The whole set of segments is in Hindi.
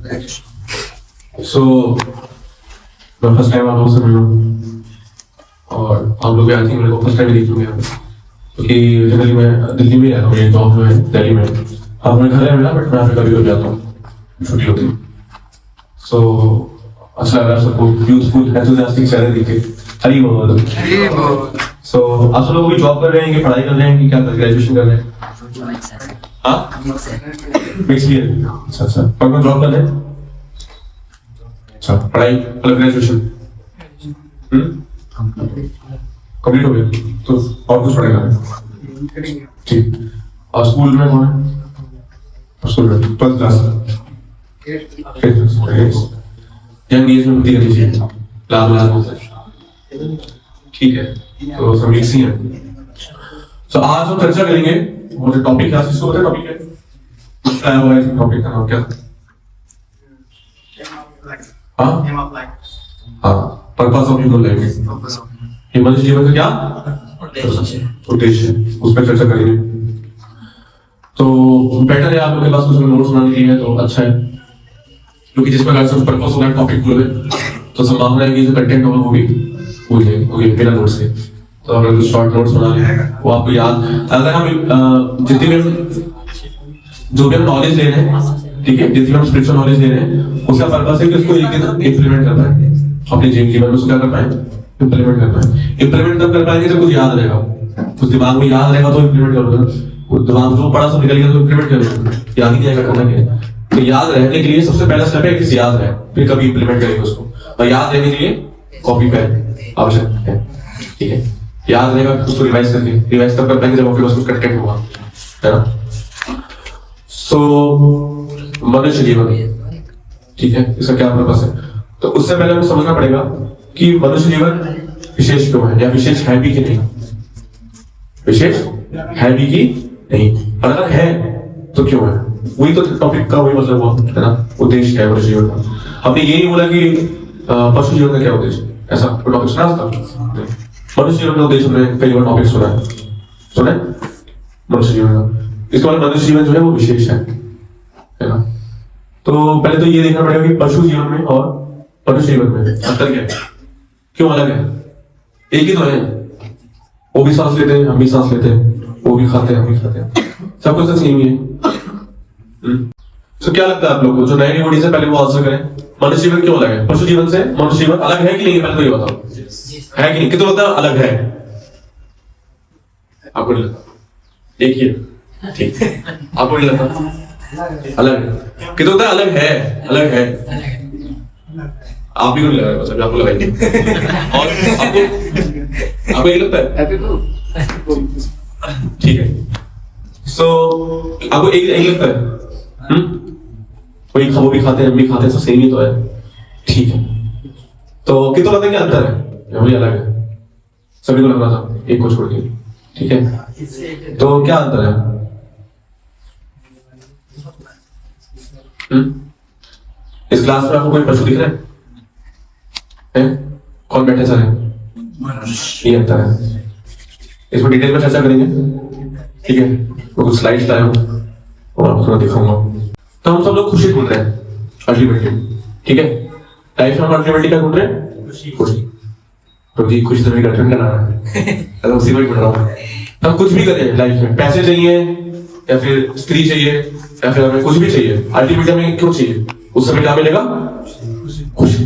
सो मैं फर्स्ट टाइम आप लोगों से मिल रहा हूँ और आप लोग आई थिंक मेरे को फर्स्ट टाइम देख लूँगे क्योंकि जनरली मैं दिल्ली में रहता हूँ, ये जॉब जो है दिल्ली में। आप मेरे घर है मिला, बट मैं यहाँ पे कभी कभी जाता हूँ, छुट्टी होती है। सो अच्छा लग रहा है सबको, यूथफुल एंथुसियास्टिक चेहरे देखे। हरी बोल। सो आप सब लोग भी जॉब कर रहे हैं कि पढ़ाई कर रहे हैं कि क्या कर, ग्रेजुएशन कर रहे हैं? हाँ, मिक्स भी है। अच्छा, पर मैं जॉब कर रहे हैं। अच्छा, पढ़ाई मतलब ग्रेजुएशन कंप्लीट हो गया तो और कुछ पढ़ेगा? ठीक। और स्कूल में कौन है? स्कूल में 12th क्लास। यंग एज में होती है, लाल होता है। ठीक है, तो सब मिक्स ही है। तो आज हम चर्चा करेंगे, वो जो टॉपिक क्लास किसको होता है? टॉपिक है बताया हुआ है, टॉपिक का नाम क्या? हाँ, पर्पस ऑफ ह्यूमन लाइफ। मनुष्य जीवन का क्या उद्देश्य, उस पर चर्चा करेंगे। तो बेटर है आप लोगों के पास कुछ नोट्स बनाने के लिए, तो अच्छा है, क्योंकि जिस प्रकार से पर्पस होगा टॉपिक बोले तो संभावना है कि जो कंटेंट होगा वो भी भूल जाएंगे बिना नोट से। तो अगर कुछ शॉर्ट नोट्स बना लें वो आपको याद, अगर हम जितनी भी जो भी हम नॉलेज ले रहे हैं, ठीक है, जितनी हम स्पिरिचुअल नॉलेज ले रहे हैं, उसका पर्पस है कि उसको एक दिन इम्प्लीमेंट कर पाए अपने जीवन में। उसको क्या कर पाए? इम्प्लीमेंट कर पाए। इम्प्लीमेंट तब कर पाएंगे जब कुछ याद रहेगा, कुछ दिमाग में याद रहेगा तो इम्प्लीमेंट करोगे। दिमाग जो पढ़ा सब निकल गया तो इम्प्लीमेंट करोगे, याद ही नहीं आएगा करना क्या। तो याद रहने के लिए सबसे पहला स्टेप है कि याद रहे, फिर कभी इम्प्लीमेंट करेंगे उसको। और याद रहने के लिए कॉपी पेन आवश्यक है, ठीक है। याद रहेगा उसको रिवाइज करके, रिवाइज तब कर पाएंगे जब आपके पास कुछ कंटेंट होगा, है ना। सो मनुष्य जीवन, ठीक है, इसका क्या पर्पस है? तो उससे पहले हमें समझना पड़ेगा कि मनुष्य जीवन विशेष क्यों है, या विशेष है भी कि नहीं। विशेष है भी कि नहीं, अगर है तो क्यों है? वही तो टॉपिक का वही मतलब हुआ, है ना, उद्देश्य है मनुष्य जीवन का। हमने ये नहीं बोला कि पशु जीवन का क्या उद्देश्य, ऐसा टॉपिक सुना था? मनुष्य जीवन का उद्देश्य हमने कई बार टॉपिक सुना है मनुष्य जीवन का। इसके बाद मनुष्य जीवन जो है वो विशेष है ना। तो पहले तो ये देखना पड़ेगा कि पशु जीवन में और मनुष्य जीवन में अंतर क्या है, क्यों अलग है? एक ही तो है, वो भी सांस लेते हैं, हम भी सांस लेते हैं, वो भी खाते हैं, हम भी खाते हैं, सब कुछ सेम ही है। तो क्या लगता है आप लोगों को, जो नए बॉडी से पहले वो आंसर करें, मनुष्य जीवन क्यों अलग है? पशु जीवन से मनुष्य जीवन अलग है कि नहीं? पहले तो ये बताओ, है कि नहीं? कितना होता है अलग है? आपको नहीं लगता? एक ही है, ठीक है, आपको नहीं लगता अलग है? कितना होता है अलग है? अलग है, आप भी को नहीं लगा, बस आपको लगाएंगे। और आपको ये लगता है? ठीक है। सो आपको एक लगता है, वो भी खाते हैं, हम भी खाते हैं, सब सेम ही तो है, ठीक है। तो कितना लगता है क्या अंतर है? वही अलग है, सभी को लग रहा था, एक को छोड़ के, ठीक है। तो क्या अंतर है? इस क्लास में आपको कोई पशु दिख रहा है? कौन बैठे सर है? ये अंतर है, इसमें डिटेल में चर्चा करेंगे, ठीक है। मैं कुछ स्लाइड्स लाया हूँ और आपको थोड़ा दिखाऊंगा। तो हम सब लोग खुशी ढूंढ रहे हैं अल्टीमेटली, ठीक है। लाइफ में हम अल्टीमेटली क्या ढूंढ रहे हैं? खुशी। तो जी खुशी तो मेरी गर्लफ्रेंड का नाम है, उसी को ही ढूंढ रहा हूँ। हम कुछ भी करें लाइफ में, पैसे चाहिए या फिर स्त्री चाहिए या फिर हमें कुछ भी चाहिए, अल्टीमेटली हमें क्यों चाहिए? उस समय क्या मिलेगा? खुशी।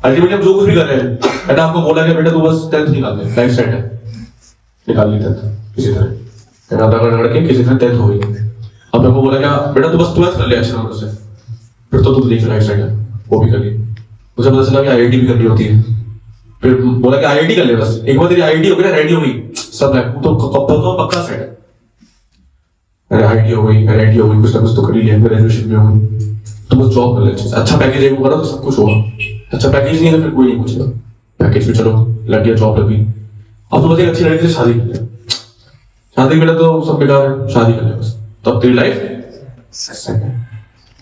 अल्टीमेटली हम जो कुछ भी कर रहे हैं, मैंने आपको बोला कि बेटा तू बस 10th निकाल ले, लाइफ सेट है, निकाल ली 10th किसी तरह, के किसी तरह 10th हो गई। अब मैं बोला क्या बेटा तू बस 12th कर ले अच्छे नंबर से, फिर तो तू देख लाइफ सेट है, वो भी कर ली। मुझे पता चला कि आईआईटी भी करनी होती है, फिर बोला कि आईआईटी कर ले बस, एक बार तेरी आईआईटी हो गई ना, रेडी हो गई सब है, तो पक्का सेट है। अरे आईआईटी हो गई, आईआईटी हो गई, कुछ ना कुछ तो कर ही लिया, ग्रेजुएशन भी हो गई, तो बस जॉब कर ले, अच्छा पैकेज है वो करा तो सब कुछ होगा। अच्छा पैकेज नहीं है तो फिर कोई नहीं पूछेगा, पैकेज भी चलो लग गया, जॉब लगी, अब तो बस एक अच्छी लड़की से शादी कर ले। शादी के लिए तो सब बेकार है, शादी कर ले बस, तब तेरी लाइफ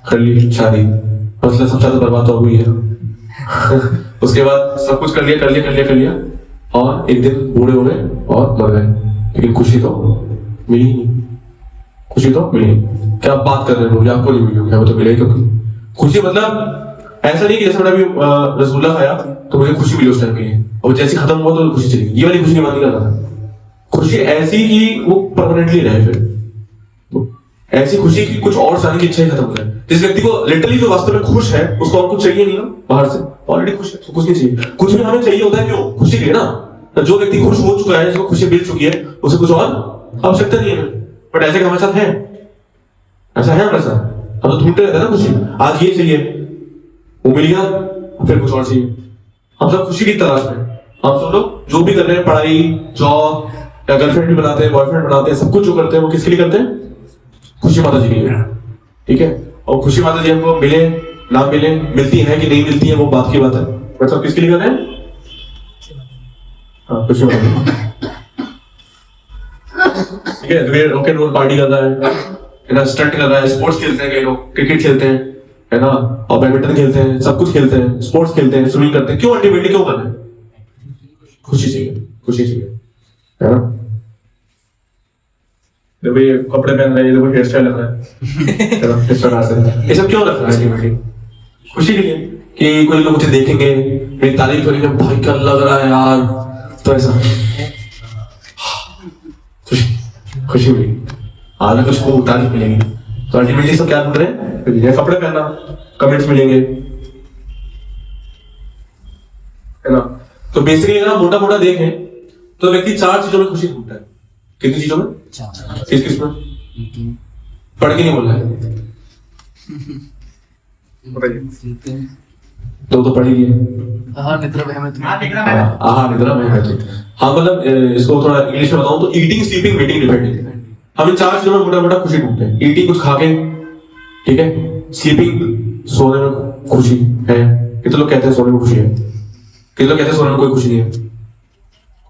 कर ली शादी, मतलब सब ज्यादा बर्बाद हो गई है। उसके बाद सब कुछ कर लिया और एक दिन बूढ़े हो गए और मर गए, लेकिन खुशी तो मिली नहीं। खुशी तो मिली, क्या आप बात कर रहे हो, आपको नहीं मिली होगी, हमें तो मिलेगी, क्योंकि खुशी मतलब ऐसा नहीं कि जैसे मैंने अभी रसगुल्ला खाया तो मुझे खुशी मिली उस टाइम के लिए, और जैसे खत्म हुआ तो खुशी चली गई, ये वाली खुशी की बात नहीं कर रहा था। खुशी ऐसी कि वो परमानेंटली रहे, फिर तो ऐसी खुशी की कुछ और सारी की इच्छा ही खत्म हो जाए। जिस व्यक्ति को लिटरली जो वास्तव में खुश है उसको और कुछ चाहिए नहीं ना बाहर से, ऑलरेडी खुश है तो कुछ नहीं चाहिए। कुछ भी हमें चाहिए होता है क्यों? खुशी के लिए ना। तो जो व्यक्ति खुश हो चुका है, जिसको खुशी मिल चुकी है, उसे कुछ और आवश्यकता नहीं है। बट ऐसे हमारे साथ है, ऐसा है हमारे साथ। हम तो ढूंढते रहते हैं ना खुशी, आज ये चाहिए, वो मिल गया, फिर कुछ और चाहिए। हम सब खुशी की तलाश में, हम सब लोग जो भी कर रहे हैं, पढ़ाई, जॉब, या गर्लफ्रेंड भी बनाते हैं, बॉयफ्रेंड बनाते हैं, सब कुछ जो करते हैं वो किसके लिए करते हैं? खुशी माता जी के लिए, ठीक है। और खुशी माता जी हमको मिले ना मिले, मिलती है कि नहीं मिलती है वो बात की बात है, बट सब किसके लिए कर रहे हैं? हाँ, खुशी माता जी, ठीक है। रॉक एंड रोल पार्टी कर रहा है ना, स्टंट कर रहा है, स्पोर्ट्स खेलते हैं कई लोग, क्रिकेट खेलते हैं, है ना, और बैडमिंटन खेलते हैं, सब कुछ खेलते हैं, स्पोर्ट्स खेलते हैं, स्विमिंग करते हैं। क्यों? अल्टीमेटली क्यों करना है? खुशी चाहिए, खुशी चाहिए, है ना। देखो ये कपड़े पहन रहे हैं, देखो हेयर स्टाइल रख रहा है, इस प्रकार से ये सब क्यों रख रहा है? अल्टीमेटली खुशी के लिए, कि कोई लोग मुझे देखेंगे, मेरी तारीफ करेंगे, भाई क्या लग रहा है यार, तो ऐसा खुशी मिलेगी, हालांकि उसको तारीफ मिलेगी। तो अल्टीमेटली सब क्या ढूंढ रहे हैं? कपड़े पहनना, कमेंट्स मिलेंगे, है ना। तो बेसिकली ना मोटा मोटा देखें तो व्यक्ति 4 चीजों में खुशी ढूंढता है। कितनी चीजों में? 4। किस में? पढ़ के नहीं बोल रहा है, तो पढ़ ही लिए। आहार निद्रा वहमत। हाँ मतलब इसको थोड़ा इंग्लिश में बताऊं तो ईटिंग, स्लीपिंग, वेटिंग, डिपेंडिंग। हम इन 4 चीजों में मोटा मोटा खुशी ढूंढते हैं। ईटिंग, कुछ खा के, ठीक है। स्लीपिंग, सोने में खुशी है। कितने लोग कहते हैं सोने में खुशी है? कितने लोग कहते हैं सोने में कोई खुशी नहीं है?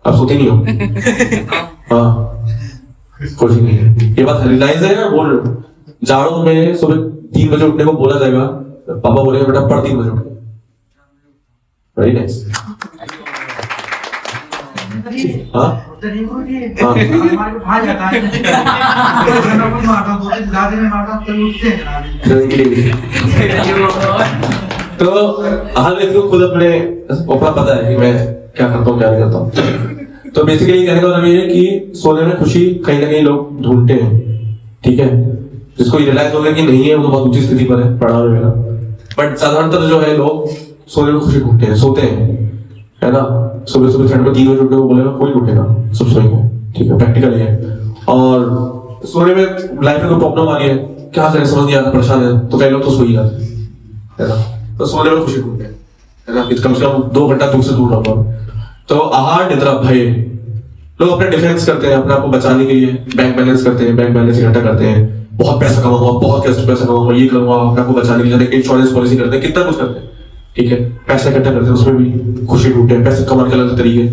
आप सोते नहीं हो? हाँ, खुशी नहीं है, ये बात रियलाइज है ना। बोल जाड़ों में सुबह 3 बजे उठने को बोला जाएगा, पापा बोलेंगे बेटा पढ़ 3 बजे उठो। Very nice. हाँ तो हर व्यक्ति को खुद अपने अपना पता है कि मैं क्या करता हूँ क्या नहीं करता हूँ। तो बेसिकली कहने का मतलब ये है कि सोने में खुशी कहीं ना कहीं लोग ढूंढते हैं, ठीक है। जिसको रियलाइज हो गया कि नहीं है वो तो बहुत ऊंची स्थिति पर है, पढ़ा रहेगा। बट साधारणतः जो है लोग सोने में खुशी ढूंढते हैं, सोते हैं, है ना। सुबह सुबह ठंड में 3 बजे उठने को बोलेगा, कोई उठेगा, सब सोएंगे, ठीक है। प्रैक्टिकल है। और सोने में लाइफ में कोई प्रॉब्लम आ रही है, क्या करें समझ नहीं आता, परेशान है, तो कई लोग तो सो ही जाते हैं, है ना। तो सोने में खुशी ढूंढते हैं, है ना, कम से कम 2 घंटा दूर से दूर रहो। तो आहार, निद्रा, भय, लोग अपने डिफेंस करते हैं, अपने आप को बचाने के लिए बैंक बैलेंस करते हैं, बैंक बैलेंस इकट्ठा करते हैं, बहुत पैसा कमाऊंगा, बहुत पैसा कमाऊंगा, ये करूंगा, अपने आप को बचाने के लिए इंश्योरेंस पॉलिसी करते हैं, कितना कुछ करते हैं, ठीक है। पैसा इकट्ठा करते हैं, उसमें भी खुशी ढूंढते हैं, पैसे कमाने के अलग तरीके,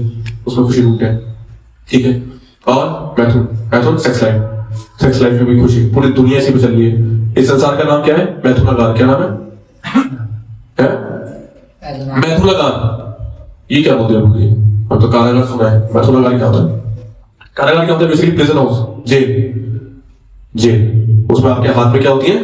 उसमें खुशी ढूंढते हैं, ठीक है। और मैथुन सेक्स लाइफ में भी खुशी पूरी दुनिया से भी चल रही है। इस संसार का नाम क्या है? मैथुनागार। क्या नाम है? मैथुनागार। ये क्या बोलते हैं? हम तो कारागार सुना है, मैथुनागार क्या होता है? कारागार क्या होता है? Basically prison house, jail. उसमें आपके हाथ में क्या होती है?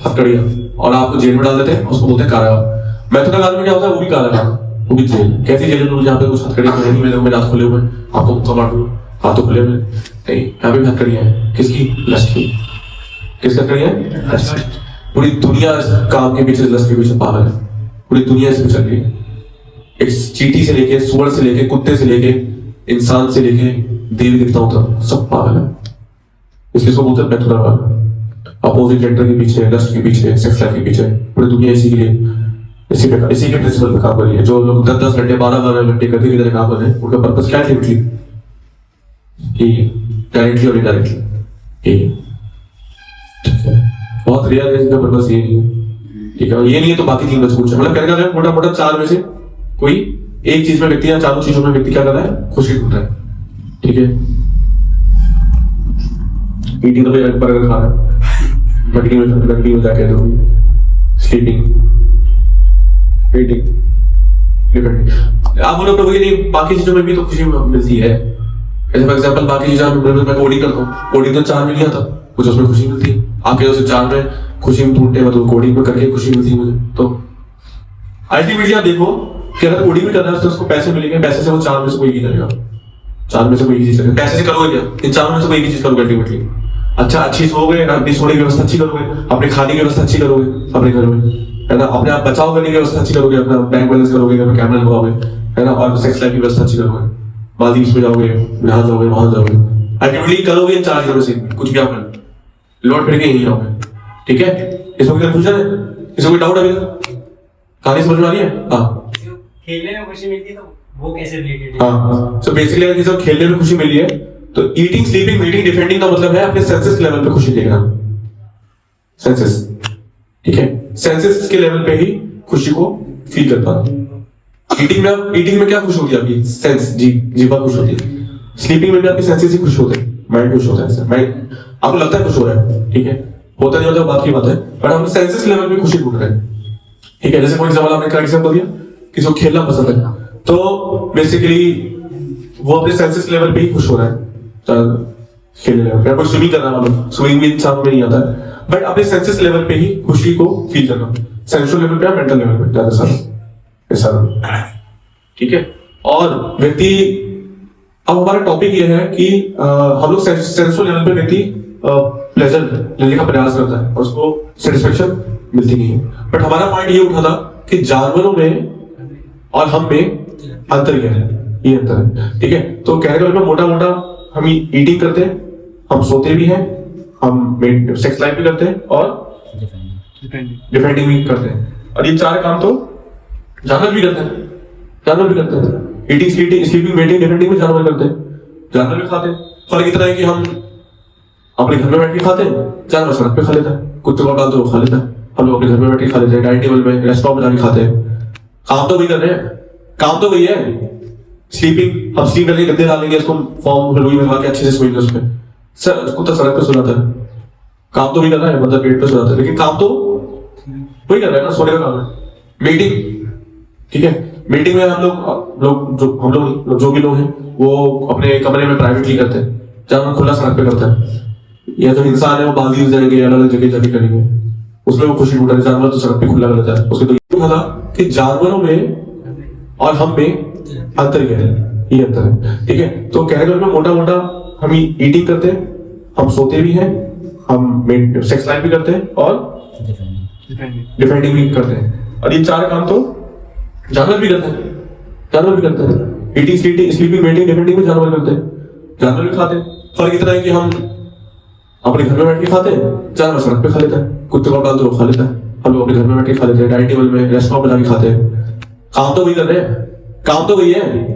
हथकड़ियां, और आपको जेल में डाल देते हैं, उसको बोलते हैं कारागार। मैथुनागार में क्या होता है? वो भी कारागार, वो भी जेल। कैसी जेल है जहाँ पे कुछ हथकड़ियां है नहीं, मेरे हाथ खुले हुए, आपको मुक्का मार दूंगा, हाथ तो खुले हुए नहीं, यहाँ पे भी हथकड़ियां हैं। किसकी? लस्ट की। किसकी हथकड़ियां? पूरी दुनिया काम के पीछे, लस्ट के पीछे पागल है, पूरी दुनिया इसमें चल रही है। एक चींटी से लेके, सुअर से लेके, कुत्ते से लेके, इंसान से लेके देवी देवताओं तक सब पागल है। इसलिए इसको बोलते हैं मैथुनागार। अपोजिट जेंडर के पीछे, लस्ट के पीछे, सेक्स लाइफ के पीछे पूरी दुनिया इसी के लिए, इसी के प्रिंसिपल पे काम कर रही है। जो लोग 10-10 घंटे, 12-12 घंटे करके भी काम कर रहे हैं, उनका पर्पस क्या है? डायरेक्टली और इनडायरेक्टली, ठीक है। बहुत रेयर है जिनका पर्पस ये नहीं है, ठीक है। ये नहीं है तो बाकी 3 बच कुछ है। मतलब कहने का मोटा मोटा 4 में से कोई एक चीज में व्यक्ति, या 4 चीजों में व्यक्ति क्या कर रहा है? खुशी ढूंढ रहा है, ठीक है। ईटिंग तो बर्गर खा रहा है, मल्टी में जाके तो स्लीपिंग, वेटिंग, डिपेंडिंग। आप बोलो प्रभु नहीं, बाकी चीजों में भी तो खुशी मिलती है। जैसे फॉर एग्जांपल बाकी चीजें मैं कोडिंग करता हूँ, कोडिंग तो 4 में लिया था, कुछ उसमें खुशी मिलती है। आपके 4 में खुशी में ढूंढते हैं, मतलब कोडिंग में करके खुशी मिलती है मुझे। तो अल्टीमेटली आप देखो कि अगर कोडिंग भी कर रहा है तो उसको पैसे मिलेंगे, पैसे से वो 4 में से कोई भी करेगा, 4 में से कोई चीज करेगा। पैसे से करोगे क्या? इन 4 में से कोई एक चीज करोगे अल्टीमेटली। अच्छा अच्छी सोओगे, अपनी सोने की व्यवस्था अच्छी करोगे, अपने खाने की व्यवस्था अच्छी करोगे अपने घर में, है ना, अपने आप बचाव करने की व्यवस्था अच्छी करोगे, अपना बैंक बैलेंस करोगे, अपना कैमरा लगवाओगे, है ना, और सेक्स लाइफ की व्यवस्था अच्छी करोगे, मालदीव्स में जाओगे, यहाँ जाओगे, वहां जाओगे, अल्टीमेटली करोगे इन 4 चीजों में से कुछ भी आप कर लौट फिर के यहीं आओगे। ठीक है, इसमें कोई कंफ्यूजन है? इसमें कोई डाउट है? कहानी समझ में आ रही है? हाँ, खेलने में खुशी मिलती है तो वो कैसे रिलेटेड है? हाँ, सो बेसिकली अगर किसी को खेलने में खुशी मिली है तो ईटिंग, स्लीपिंग, मीटिंग, डिफेंडिंग का मतलब है अपने सेंसेस लेवल पे खुशी देखना। सेंसेस, ठीक है, सेंसेस के लेवल पे ही खुशी को फील कर पाना। ईटिंग में क्या खुश होती है आपकी? सेंस, जीवा खुश होती है। स्लीपिंग में भी आपके सेंसेस ही खुश होते हैं, माइंड खुश होता है, माइंड आपको लगता है खुश हो रहा है, ठीक है, होता नहीं होता बात की बात है, बट हम सेंसेस लेवल पे खुशी ढूंढ रहे हैं। ठीक है, जैसे फॉर एग्जांपल आपने क्या एग्जांपल दिया, किसी को खेलना पसंद है तो बेसिकली वो अपने सेंसेस लेवल पे ही खुश हो रहा है, खेलने लेवल पे। कोई स्विमिंग कर रहा है, स्विमिंग भी इंसान में नहीं आता है, बट अपने सेंसेस लेवल पे ही खुशी को फील करना, सेंसुअल लेवल पे या मेंटल लेवल पे ज्यादा सारा, ठीक है। और व्यक्ति, अब हमारा टॉपिक ये है कि हम लोग सेंसुअल लेवल पे व्यक्ति प्लेजर लेने का प्रयास करता है और उसको सेटिस्फेक्शन मिलती नहीं है, बट हमारा पॉइंट ये उठा था कि जानवरों में और हम में अंतर क्या है, ये अंतर है। ठीक है, तो कहने का मतलब मोटा मोटा हम ईटिंग करते हैं, हम सोते भी हैं, हम सेक्स लाइफ भी करते हैं और डिफेंडिंग भी करते हैं, और ये 4 काम तो जानवर भी करते हैं, जानवर भी करते हैं। ईटिंग, स्लीपिंग, मीटिंग, डिफेंडिंग भी जानवर करते हैं, जानवर भी खाते हैं। फर्क इतना है कि हम अपने घर में बैठ के खाते हैं, जानवर सड़क पे खा लेता है, कुत्ते को डाल तो वो खा लेता है, हम लोग अपने घर में बैठ के खा लेते हैं, डाइनिंग टेबल में, रेस्टोरेंट में जाके खाते हैं। काम तो वही कर रहे हैं, काम तो वही है। स्लीपिंग, हम स्लीप करके गद्दे डालेंगे, इसको फॉर्म रुई में के अच्छे से सोएंगे उसमें, सर कुत्ता सड़क पे सुलाता है, काम तो वही कर रहा है, मतलब पेट पे सुलाता है, लेकिन काम तो वही कर रहा है ना, सोने का काम है। मीटिंग, ठीक है, मीटिंग में हम लोग जो भी लोग हैं वो अपने कमरे में प्राइवेटली करते हैं, जहां खुला सड़क पे करता है, या जो इंसान है वो मालदीव जाएंगे, अलग अलग जगह जाके करेंगे, उसमें वो खुशी ढूंढ रहे। जानवर तो सड़क पे खुला रहता है, उसके तो ये था कि जानवरों में और हम में अंतर क्या है, ये अंतर है। ठीक है, तो कहने का मतलब मोटा मोटा हम ईटिंग करते हैं, हम सोते भी हैं, हम सेक्स लाइफ भी करते हैं और डिफेंडिंग भी करते हैं, और ये 4 काम तो जानवर भी करते हैं, जानवर भी करते हैं। ईटिंग, स्लीपिंग, मीटिंग, डिफेंडिंग भी जानवर करते हैं, जानवर भी खाते हैं। फर्क इतना है कि हम अपने घर में बैठ के खाते हैं, जानवर सड़क पे खा लेता है, कुत्ते को डाल तो वो खा लेता है, हम लोग अपने घर में बैठ के खा लेते हैं, डाइनिंग टेबल में, रेस्टोरेंट में जाके खाते हैं। काम तो वही कर रहे हैं, काम तो वही है।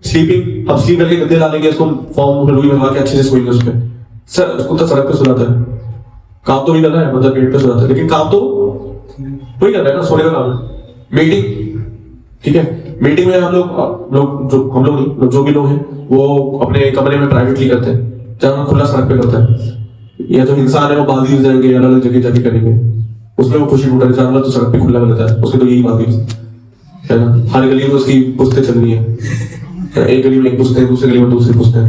स्लीपिंग, हम स्लीप करके गद्दे डालेंगे, इसको फॉर्म रुई में के अच्छे से सोएंगे उसमें, सर कुत्ता सड़क पे सुलाता है, काम तो वही कर रहा है, मतलब पेट पे सुलाता है, लेकिन काम तो वही कर रहा है ना, सोने का काम है। मीटिंग, ठीक है, मीटिंग में हम लोग जो भी लोग हैं वो अपने कमरे में प्राइवेटली करते हैं, जहां खुला सड़क पे करता है, या जो इंसान है वो मालदीव जाएंगे, अलग अलग जगह जाके करेंगे, उसमें वो खुशी ढूंढ रहे। जानवर तो सड़क पे खुला रहता है, उसके तो यही मालदीव है ना, हर गली में उसकी पुस्तें चल रही है, एक गली में एक पुस्तें, दूसरी गली में दूसरी पुस्तें।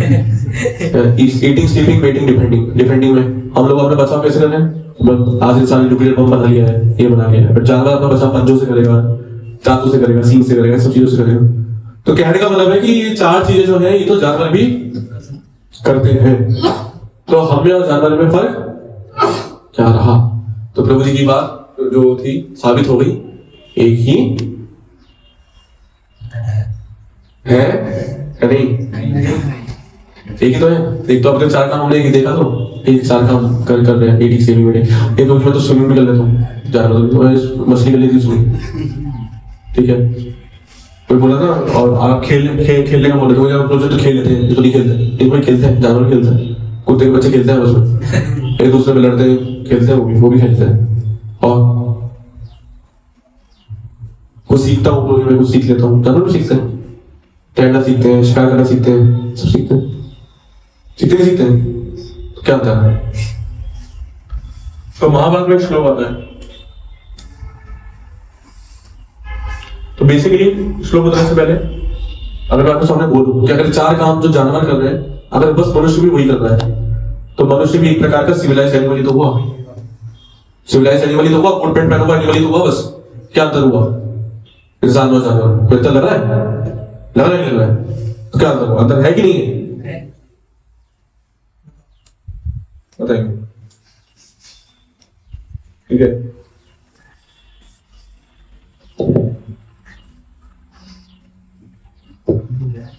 ईटिंग, स्लीपिंग, मीटिंग, डिफेंडिंग में हम लोग अपना बचाव कैसे कर रहे हैं? आज इंसान ने न्यूक्लियर बम बना लिया है, ये बना लिया है, बट जानवर अपना बचाव पंजों से करेगा, दांतों से करेगा, सींग से करेगा, सब चीजों से करेगा। तो कहने का मतलब है कि ये 4 चीजें जो है ये तो जानवर भी करते हैं, तो हमें और जानवर में फर्क क्या रहा? तो प्रभु जी की बात जो थी साबित हो गई, एक ही है या नहीं? एक ही तो है। एक तो अपने 4 काम हमने देखा, तो एक 4 काम कर रहे हैं, ईटिंग, स्लीपिंग, मीटिंग। एक मैं तो स्विमिंग भी कर लेता हूँ, जानवर मछली कर लेती स्विमिंग, ठीक है। कोई बोला था, और आप खेलने का बोले तो खेल लेते हैं, तो नहीं खेलते, कोई खेलते हैं, जानवर खेलते हैं, कुत्ते के बच्चे खेलते हैं उसमें, एक दूसरे में लड़ते हैं, खेलते हैं, वो भी खेलते हैं। और कुछ सीखता हूँ तो मैं कुछ सीख लेता हूँ, जानवर भी सीखते हैं, तैरना सीखते हैं, शिकार करना सीखते हैं, सब सीखते हैं, सीखते हैं। तो क्या होता है? तो महाभारत में एक श्लोक आता है, तो बेसिकली श्लोक बताने से पहले अगर मैं आपके सामने बोलूं कि अगर 4 काम जो जानवर कर रहे हैं, अगर बस मनुष्य भी वही कर रहा है, तो मनुष्य भी एक प्रकार का सिविलाइज्ड एनिमल ही तो हुआ, सिविलाइज एनिमल ही तो हुआ, कोट पैंट पहना हुआ एनिमल ही तो हुआ, बस क्या अंतर हुआ? इंसान और जानवर कोई अंतर लग रहा है? लग रहा है, नहीं लग रहा है? तो क्या अंतर हुआ? अंतर है कि नहीं है? बताइए। ठीक है,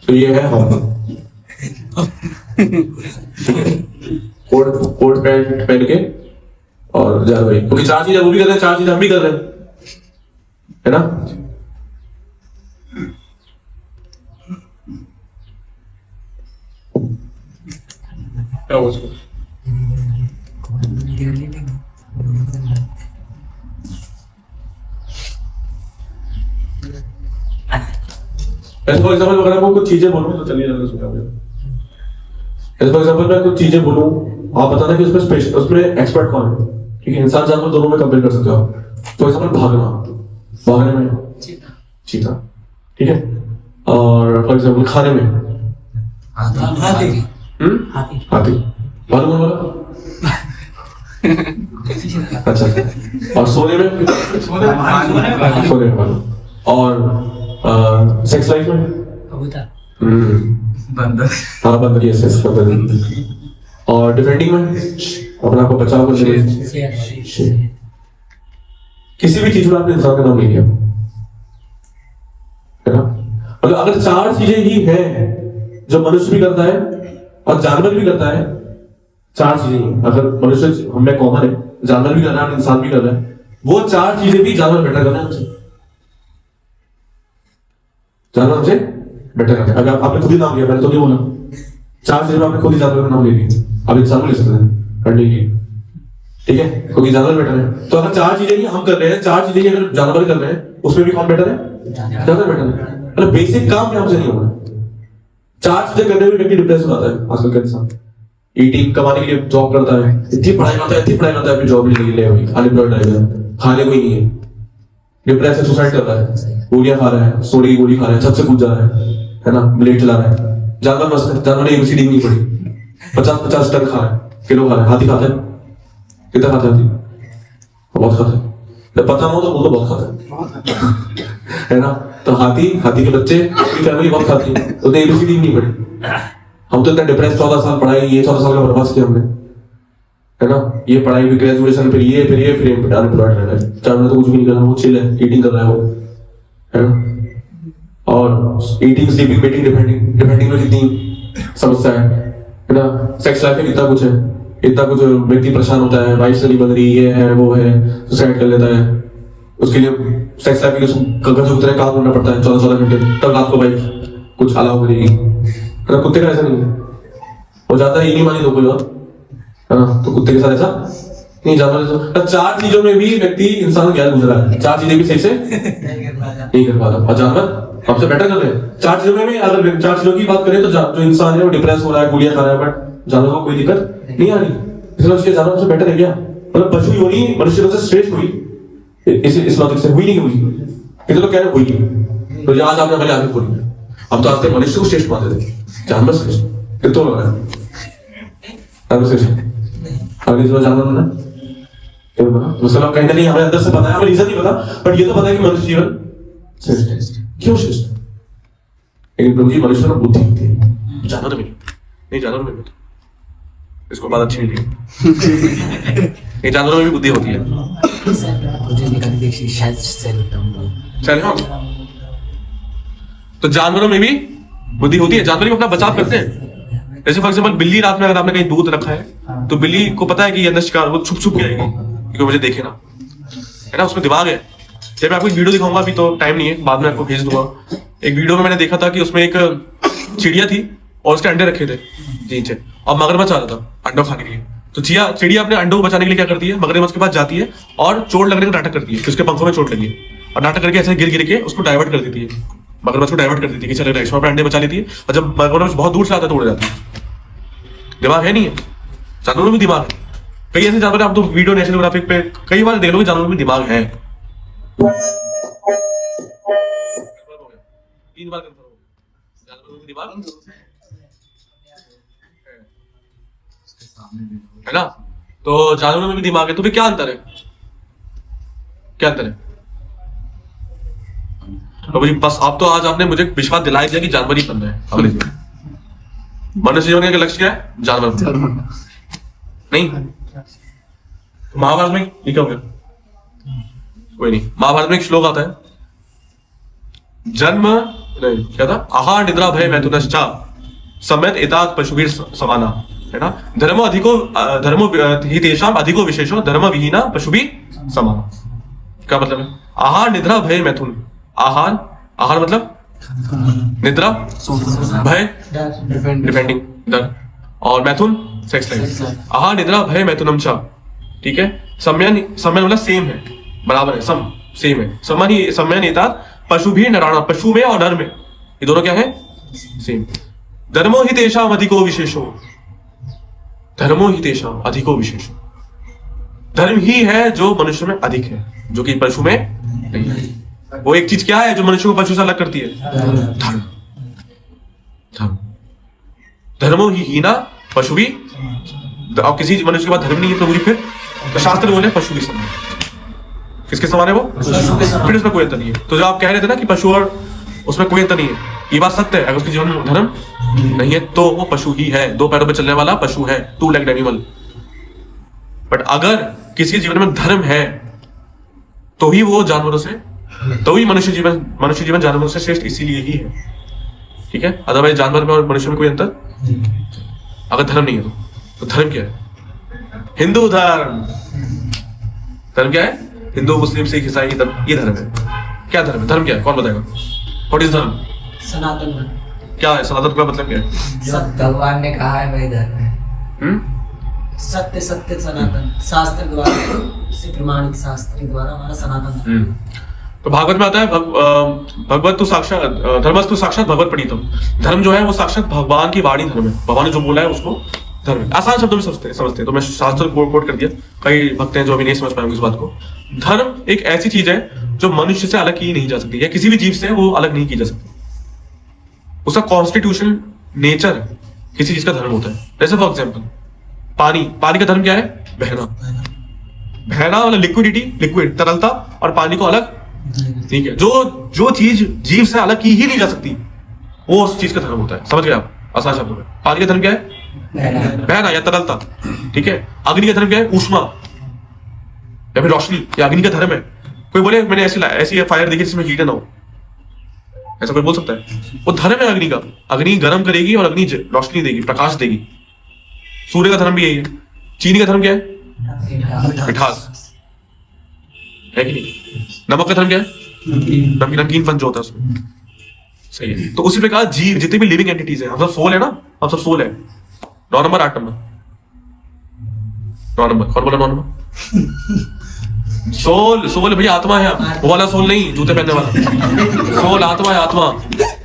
तो ये है हम कोट पैंट पहन के और जानवर, क्योंकि चार चीजें वो भी कर रहे हैं, चार चीजें हम भी कर रहे हैं, है ना? क्या हुआ उसको? ऐसे फॉर एग्जाम्पल अगर मैं कुछ चीजें बोलूं तो चलिए जरा सुना मुझे। ऐसे फॉर एग्जाम्पल मैं कुछ चीजें बोलूं, आप बताना कि उसमें स्पेशल, उसमें एक्सपर्ट कौन है? ठीक है, इंसान जानवर दोनों में कंपेयर कर सकते हो आप। फॉर एग्जाम्पल भागना, भागने में चीता, ठीक है, और फॉर एग्जाम्पल खाने में हाथी। मालूम है बोला? अच्छा, और सोने में मालूम, और सेक्स लाइफ में कबूतर, बंदर। हाँ बंदर, ये सेक्स बंदर। और डिफेंडिंग में अपने आप को बचाव करने में शेर। किसी भी चीज में आपने इंसान का नाम नहीं लिया, है ना? मतलब अगर चार चीजें ही हैं जो मनुष्य भी करता है और जानवर भी करता है, चार चीजें ही, अगर मनुष्य हमें कॉमन है, जानवर भी कर रहा है, इंसान भी कर रहा है, वो चार चीजें भी जानवर बेटर कर रहे हैं हमसे, जानवर हमसे बेटर कर रहे हैं। अगर आपने खुद ही नाम लिया, मैंने तो नहीं बोला, चार चीजें में आपने खुद ही जानवर का नाम ले लिया, आप इंसान को ले सकते हैं करने के लिए, ठीक है, क्योंकि जानवर बेटर है। तो अगर चार चीजें ही हम कर रहे हैं, चार चीजें ही अगर जानवर कर रहे हैं, उसमें भी कौन बेटर है? जानवर बेटर है। मतलब बेसिक काम भी हमसे नहीं हो रहा है, चार चीजें करने में व्यक्ति डिप्रेस हो जाता है आजकल का इंसान। ईटिंग, कमाने के लिए जॉब करता है, इतनी पढ़ाई करता है, इतनी पढ़ाई करता है, फिर जॉब नहीं ले भाई, अनएम्प्लॉयड रहेगा, खाने को ही नहीं है, डिप्रेस है, सुसाइड कर रहा है, गोलियां खा रहा है, सोने की गोली खा रहा है, छत से कूद जा रहा है ना, ब्लेड चला रहा है। जानवर मस्त है, जानवर ने एबीसीडी नहीं पढ़ी, 50-50 टन खा रहा है, किलो खा रहा है। हाथी खाता है? कितना खाता है हाथी? बहुत खाता है। जब पता ना हो तो बोलो बहुत खाता है ना? तो हाथी के बच्चे, पूरी फैमिली बहुत खाती है, तो एबीसीडी नहीं पढ़ी। हम तो इतना डिप्रेस, 14 साल पढ़ाई, ये 14 साल का बर्बाद किया हमने, है ना? ये पढ़ाई भी, ग्रेजुएशन, फिर अनएम्प्लॉयड रह रहा है, चाहे तो कुछ भी नहीं कर रहा, वो चिल है, ईटिंग कर रहा है वो, है ना? और ईटिंग, स्लीपिंग, मीटिंग, डिफेंडिंग में कितनी समस्या है ना? सेक्स लाइफ में कितना कुछ है, इतना कुछ व्यक्ति परेशान होता है, वाइफ से नहीं बन रही, ये है वो है, सुसाइड कर लेता है, उसके लिए सेक्स लाइफ के लिए उतरे काम करना पड़ता है 14-14 घंटे, तब रात को वाइफ कुछ अलाउ करेगी। तो कुत्ते का ऐसा नहीं है, हो जाता है, ये नहीं मानी दो कोई और, है ना? तो कुत्ते के साथ ऐसा नहीं, जानवर तो चार चीजों में भी व्यक्ति इंसान ज्ञान गुजरा है, चार चीजें भी सही से नहीं कर पाता, और जानवर हमसे बेटर कर रहे हैं चार चीजों में भी। अगर चार चीजों की बात करें तो जो इंसान है वो डिप्रेस हो रहा है, गोलियां खा रहा है, बट जानवर को कोई दिक्कत नहीं आ रही, इसलिए उसके जानवर हमसे बेटर है क्या? मतलब पशु ही होनी मनुष्य से श्रेष्ठ हुई, इस लॉजिक से हुई नहीं हुई, कितने लोग कह रहे हुई नहीं, तो आज आपने पहले आगे बोली, हम तो आज तक मनुष्य को श्रेष्ठ मानते थे, जानवर श्रेष्ठ कितना लग रहा है? जानवर श्रेष्ठ आगे जो जानवर ना मतलब कहीं ना कहीं हमें अंदर से पता है, हमें रीजन नहीं पता, बट ये तो पता है कि मनुष्य जीवन श्रेष्ठ है। क्यों श्रेष्ठ? लेकिन प्रभु जी, मनुष्य में बुद्धि होती है, जानवर में नहीं, जानवर में भी, इसको बात अच्छी नहीं लगी, ये जानवरों में भी बुद्धि होती है। चल हाँ, तो जानवरों में भी बुद्धि होती है, जानवर भी अपना बचाव करते हैं। जैसे फॉर एग्जाम्पल बिल्ली, रात में अगर आपने कहीं दूध रखा है तो बिल्ली को पता है कि ये अंदर शिकार, वो छुप छुप के आएगी क्योंकि मुझे देखे ना, है ना? उसमें दिमाग है। जब मैं आपको एक वीडियो दिखाऊंगा, अभी तो टाइम नहीं है, बाद में आपको भेज दूंगा। एक वीडियो में मैंने देखा था कि उसमें एक चिड़िया थी और उसके अंडे रखे थे नीचे, और मगरमच्छ आ रहा था अंडों खाने के लिए। तो चिड़िया अपने अंडों को बचाने के लिए क्या करती है, मगरमच्छ के पास जाती है और चोट लगने का नाटक करती है कि उसके पंखों में चोट लगी है, और नाटक करके ऐसे गिर गिर के उसको डाइवर्ट कर देती है, मगरमच्छ को डाइवर्ट कर देती है कि चले रेशमा पे अंडे बचा लेती है। और जब मगरमच्छ बहुत दूर से आता है तो उड़ जाता है। दिमाग है नहीं है? जानवरों में दिमाग है। कई ऐसे जानवर, आप तो वीडियो नेशनल ज्योग्राफिक पे कई बार देख लोगे, जानवरों में दिमाग है। 3 बार कंफर्म हो गया, जानवरों में दिमाग है ना? तो जानवरों में भी दिमाग है, तो फिर क्या अंतर है? क्या अंतर है? प्रभु जी बस अब तो आज आपने मुझे विश्वास दिलाई दिया कि जानवर ही बनना है अगले जीवन। मनुष्य जीवन का लक्ष्य क्या है? जानवर बनना। नहीं, महाभारत में ये क्या हो गया? कोई नहीं, महाभारत में एक श्लोक आता है, जन्म नहीं क्या था, आहार निद्रा भय मैथुनश्चा समेत एतात् पशुभिर समाना, है ना। धर्मो हि तेषाम अधिको विशेषो धर्म विहीना पशुभि समाना। क्या मतलब है? आहार निद्रा भय मैथुन। आहार मतलब निद्रा, भय डिफेंडिंग डर, और मैथुन सेक्स लाइफ। आहार निद्रा भय मैथुनम च, ठीक है। सम्यन मतलब सेम है, बराबर है, सेम है। सम्यन एतात् पशु भी नराणा, पशु में और नर में ये दोनों क्या है? सेम। धर्मो हि तेषाम अधिको विशेषो, धर्मो हि तेषाम अधिको विशेषो। धर्म ही है जो मनुष्य में अधिक है, जो कि पशु में नहीं है। वो एक चीज क्या है जो मनुष्य को पशु से अलग करती है? धर्म। धर्म, धर्मो ही हीना पशु भी। अब किसी मनुष्य के पास धर्म नहीं है तो फिर तो शास्त्र बोले पशु के समान। किसके समान है वो? फिर उसमें कोई अंतर नहीं है। तो जो आप कह रहे थे ना कि पशु और उसमें कोई अंतर नहीं है, ये बात सत्य है। अगर उसके जीवन में धर्म नहीं है तो वो पशु ही है, दो पैरों पर चलने वाला पशु है, टू लेग्ड एनिमल। बट अगर किसी के जीवन में धर्म है तो ही वो जानवरों से, तो ही मनुष्य जीवन जानवरों से श्रेष्ठ इसीलिए ही है, ठीक है। अदरवाइज जानवर में और मनुष्य में कोई अंतर अगर धर्म नहीं है तो धर्म क्या है? हिंदू धर्म। धर्म क्या है? हिंदू मुस्लिम सिख ईसाई ये धर्म है। क्या धर्म है? धर्म क्या है? कौन बताएगा? व्हाट इज धर्म? सनातन धर्म क्या है? सनातन का मतलब क्या है? सत्य, भगवान ने कहा है वही धर्म है। सत्य सत्य सनातन, शास्त्र द्वारा से प्रमाणित, शास्त्र द्वारा हमारा सनातन धर्म। तो भागवत में आता है भगवत तो साक्षात धर्मस्तु साक्षात भगवत प्रणीतम। धर्म जो है वो साक्षात भगवान की वाणी धर्म है। भगवान ने जो बोला है उसको धर्म है। आसान शब्दों में समझते हैं। तो मैं शास्त्र कोट कर दिया, कई भक्त हैं जो अभी नहीं समझ पाएंगे इस बात को। धर्म एक ऐसी चीज है जो मनुष्य से अलग की नहीं जा सकती, या किसी भी जीव से वो अलग नहीं की जा सकती। उसका कॉन्स्टिट्यूशन नेचर किसी चीज का धर्म होता है। जैसे फॉर एग्जाम्पल पानी का धर्म क्या है? बहना मतलब लिक्विडिटी, लिक्विड तरलता, और पानी को अलग, ठीक है। जो चीज जीव से अलग की ही नहीं जा सकती वो उस चीज का धर्म होता है। समझ गए आप? आसान शब्दों में पानी का धर्म क्या है? बहना या तरलता, ठीक है। अग्नि का धर्म क्या है? ऊष्मा या फिर रोशनी, या अग्नि का धर्म है। कोई बोले मैंने ऐसी फायर देखी जिसमें हीट ना हो, ऐसा कोई बोल सकता है? वो धर्म है अग्नि का। अग्नि गर्म करेगी और अग्नि रोशनी देगी, प्रकाश देगी। सूर्य का धर्म भी यही है। चीनी का धर्म क्या है? मिठास, है कि नहीं? नमक का धर्म क्या है? नमकीनपन जो होता है उसमें, सही है। तो उसी प्रकार जीव जितने भी लिविंग एंटिटीज है, हम सब सोल है ना, हम सब सोल है। 9 नंबर 8 नंबर 9 नंबर, कौन बोला 9 नंबर? सोल भैया आत्मा है। वो वाला सोल नहीं, जूते पहनने वाला सोल। आत्मा है, आत्मा,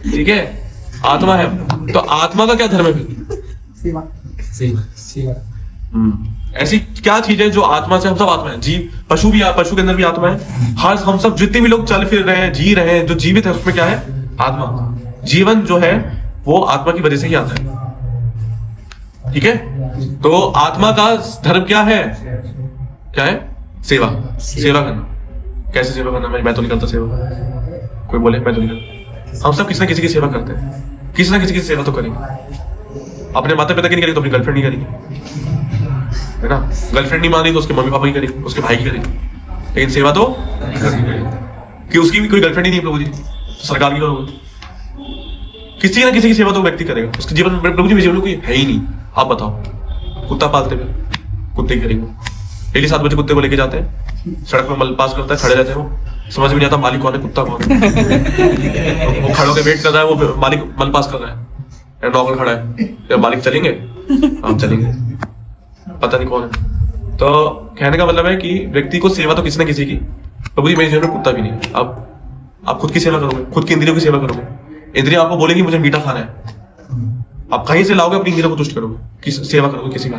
ठीक है, आत्मा है। तो आत्मा का क्या धर्म है फिर? ऐसी क्या चीज है जो आत्मा से, हम सब आत्मा है। जीव, पशु के अंदर भी आत्मा है। हर हम सब जितने भी लोग चल फिर रहे हैं, जी रहे हैं, जो जीवित है उसमें क्या है? आत्मा। जीवन जो है वो आत्मा की वजह से ही आता है, ठीक है। तो आत्मा का धर्म क्या है? क्या है? सेवा करना। कैसे सेवा करना? मैं तो नहीं करता सेवा। कोई बोले मैं तो नहीं करता। हम सब किसी ना किसी की सेवा करते हैं, किसी ना किसी की सेवा तो करेंगे। अपने माता पिता की नहीं करेंगे तो अपनी गर्लफ्रेंड नहीं करेंगे, है ना। गर्लफ्रेंड नहीं मान रही तो उसके मम्मी पापा की करेंगे, उसके भाई की करेंगे, लेकिन सेवा तो कि उसकी भी कोई गर्लफ्रेंड ही नहीं प्रभु जी, सरकार की करोगे। किसी ना किसी की सेवा तो व्यक्ति करेगा। उसके जीवन में प्रभु जी मेरे जीवन में कोई है ही नहीं। आप बताओ, कुत्ता पालते हुए कुत्ते की करेंगे। डेली 7 बजे कुत्ते को लेके जाते हैं, सड़क में मल पास करता है, खड़े रहते हैं, वो समझ में नहीं आता मालिक कौन है, कुत्ता कौन है। वो खड़े होकर वेट कर रहा है, वो मालिक मल पास कर रहा है, नौकर खड़ा है, या मालिक चलेंगे, हम चलेंगे, पता नहीं कौन है। तो कहने का मतलब है कि व्यक्ति को सेवा तो किसी ना किसी की। प्रभु जी मेरे जीवन में कुत्ता भी नहीं है। आप खुद की सेवा करोगे, खुद की इंद्रियों की सेवा करोगे। इंद्रिया आपको बोलेगी मुझे मीठा खाना है, आप कहीं से लाओगे, अपनी इंद्रियों को तुष्ट करोगे, सेवा करोगे किसी का।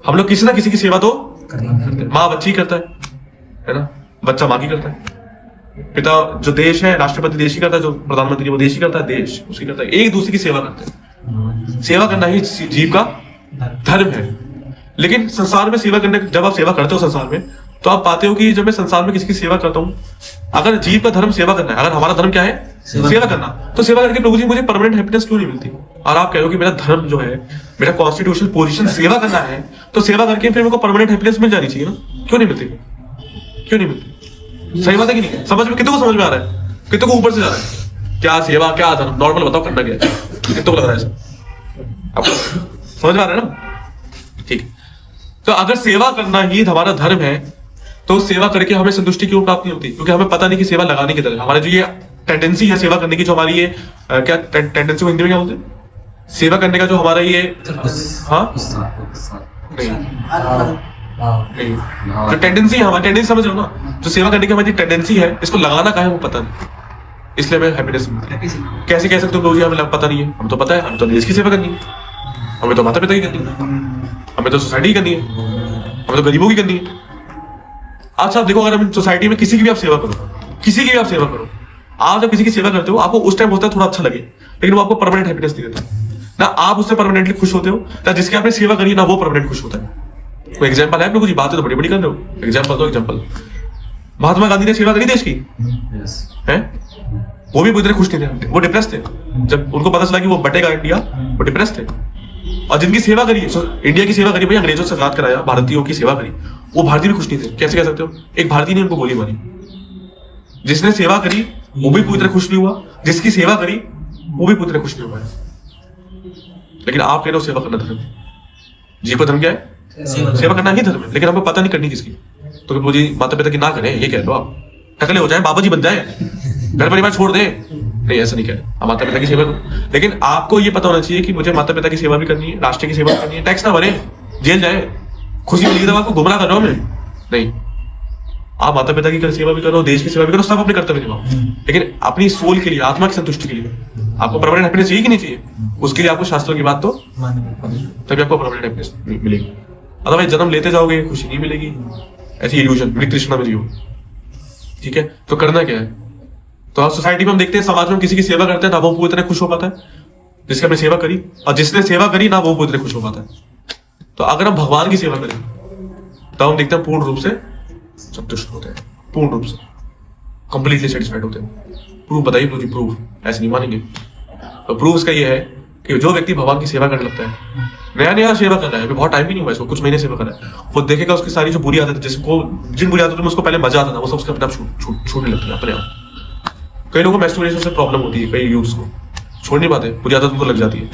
हम लोग किसी ना किसी की सेवा तो करते। माँ बच्ची करता है ना, बच्चा माँ की करता है। पिता जो देश है, राष्ट्रपति देश ही करता है, जो प्रधानमंत्री वो देश ही करता है, देश उसकी करता है। एक दूसरे की सेवा करते हैं। सेवा करना ही जीव का धर्म है। लेकिन संसार में सेवा करने, जब आप सेवा करते हो संसार में, तो आप पाते हो कि जब मैं संसार में किसी की सेवा करता हूँ, अगर जीव का धर्म सेवा करना है, अगर हमारा धर्म क्या है सेवा करना, तो सेवा करके प्रभु जी मुझे परमानेंट हैप्पीनेस क्यों नहीं मिलती? और आप कह रहे हो कि मेरा धर्म जो है, मेरा कॉन्स्टिट्यूशनल पोजीशन सेवा करना है, तो सेवा करके फिर मेरे को परमानेंट हैप्पीनेस मिल जानी चाहिए ना, क्यों नहीं मिलती? क्यों नहीं मिलती? सही बात है कि नहीं? समझ में कितने को समझ में आ रहा है? कितने को ऊपर से जा रहा है? क्या सेवा क्या धर्म, नॉर्मल बताओ करना क्या है? कितने को लग रहा है ऐसा? आपको समझ में आ रहा है ना? ठीक। तो अगर सेवा करना ही हमारा धर्म है, तो सेवा करके हमें संतुष्टि क्यों प्राप्त नहीं होती? क्योंकि हमें पता नहीं कि सेवा लगाने की तरह हमारे जो ये टेंडेंसी है सेवा करने की, जो हमारी ये क्या टेंडेंसी को हिंदी में क्या बोलते हैं? सेवा करने का जो हमारा ये हाँ नहीं नहीं जो टेंडेंसी है हमारी, टेंडेंसी समझ रहे हो ना, जो सेवा करने की हमारी टेंडेंसी है, इसको लगाना कहाँ है वो पता नहीं, इसलिए हमें हैप्पीनेस मिलती है। कैसे कह सकते हो लोग हमें पता नहीं है? हमें तो पता है, हमें तो देश की सेवा करनी है, हमें तो माता पिता की करनी है, हमें तो सोसाइटी की करनी है, हमें तो गरीबों की करनी है। अच्छा आप देखो, अगर हम सोसाइटी में किसी की भी आप सेवा करो, किसी की भी आप सेवा करो, आप जब किसी की सेवा करते हो आपको उस टाइम होता है थोड़ा अच्छा लगे, लेकिन वो आपको परमानेंट हैप्पीनेस नहीं देता ना, आप उससे परमानेंटली खुश होते हो ना, जिसकी आपने सेवा करी ना वो परमानेंट खुश होता है। कोई एग्जांपल है आप लोगों की? बातें तो बड़ी बड़ी कर रहे हो, एग्जांपल दो एग्जांपल। महात्मा गांधी ने सेवा करी देश की है, वो भी पूरी तरह खुश नहीं थे, वो डिप्रेस थे। जब उनको पता चला कि वो बटेगा इंडिया, वो डिप्रेस थे। और जिनकी सेवा करी, इंडिया की सेवा करी भाई, अंग्रेजों से आजाद कराया, भारतीयों की सेवा करी, वो भारतीय भी खुश नहीं थे। कैसे कह सकते हो? एक भारतीय ने उनको गोली मारी, जिसने सेवा करी वो भी पूरी तरह खुश नहीं हुआ, जिसकी सेवा करी वो भी पूरी तरह खुश नहीं हुआ है। लेकिन आप कह रहे हो सेवा करना धर्म है। जी को धर्म क्या है? सेवा करना ही धर्म है, लेकिन हमें पता नहीं करनी किसकी। तो मुझे माता पिता की ना करें, ये कह लो आप, टकले हो जाए, बाबा जी बन जाए, घर परिवार छोड़ दे, नहीं ऐसा नहीं कह रहे। आप माता पिता की सेवा करो, लेकिन आपको ये पता होना चाहिए कि मुझे माता पिता की सेवा भी करनी है, राष्ट्र की सेवा करनी है। टैक्स ना भरे, जेल जाए, खुशी मिलेगी तब आपको गुमराह कर रहा हूं मैं? नहीं, आप माता पिता की सेवा भी करो, देश की सेवा भी करो, सब अपने कर्तव्य निभाओ, लेकिन अपनी सोल के लिए, आत्मा की संतुष्टि के लिए आपको परमानेंट हैप्पीनेस चाहिए कि नहीं चाहिए? उसके लिए आपको शास्त्रों की बात तो तभी आपको परमानेंट हैप्पीनेस मिलेगी। अदरवाइज जन्म लेते जाओगे, खुशी नहीं मिलेगी, ऐसी इल्यूजन, मृत तृष्णा में जियो। ठीक है, तो करना क्या है? तो आप सोसाइटी में हम देखते हैं, समाज में किसी की सेवा करते हैं ना वो पूरी तरह खुश हो पाता है जिसकी हमने सेवा करी, और जिसने सेवा करी ना वो पूरी तरह खुश हो पाता है। तो अगर हम भगवान की सेवा करें तो हम देखते हैं पूर्ण रूप से संतुष्ट होते हैं, पूर्ण रूप से कंप्लीटली सेटिस्फाइड होते हैं। प्रूफ बताइए मुझे, प्रूफ ऐसे नहीं मानेंगे। तो प्रूफ इसका ये है कि जो व्यक्ति भगवान की सेवा करने लगता है, नया नया सेवा कर रहा है, अभी बहुत टाइम भी नहीं हुआ इसको, कुछ महीने सेवा कर रहा है, वो देखेगा उसकी सारी जो बुरी आदत है, जिसको जिन बुरी आदतों में उसको पहले मजा आता था, वो सब उसके अपने आप छूटने लगती है अपने आप। कई लोगों को मैस्टरबेशन से प्रॉब्लम होती है, कई यूथ्स को छोड़ नहीं पाते, बुरी आदत उनको लग जाती है।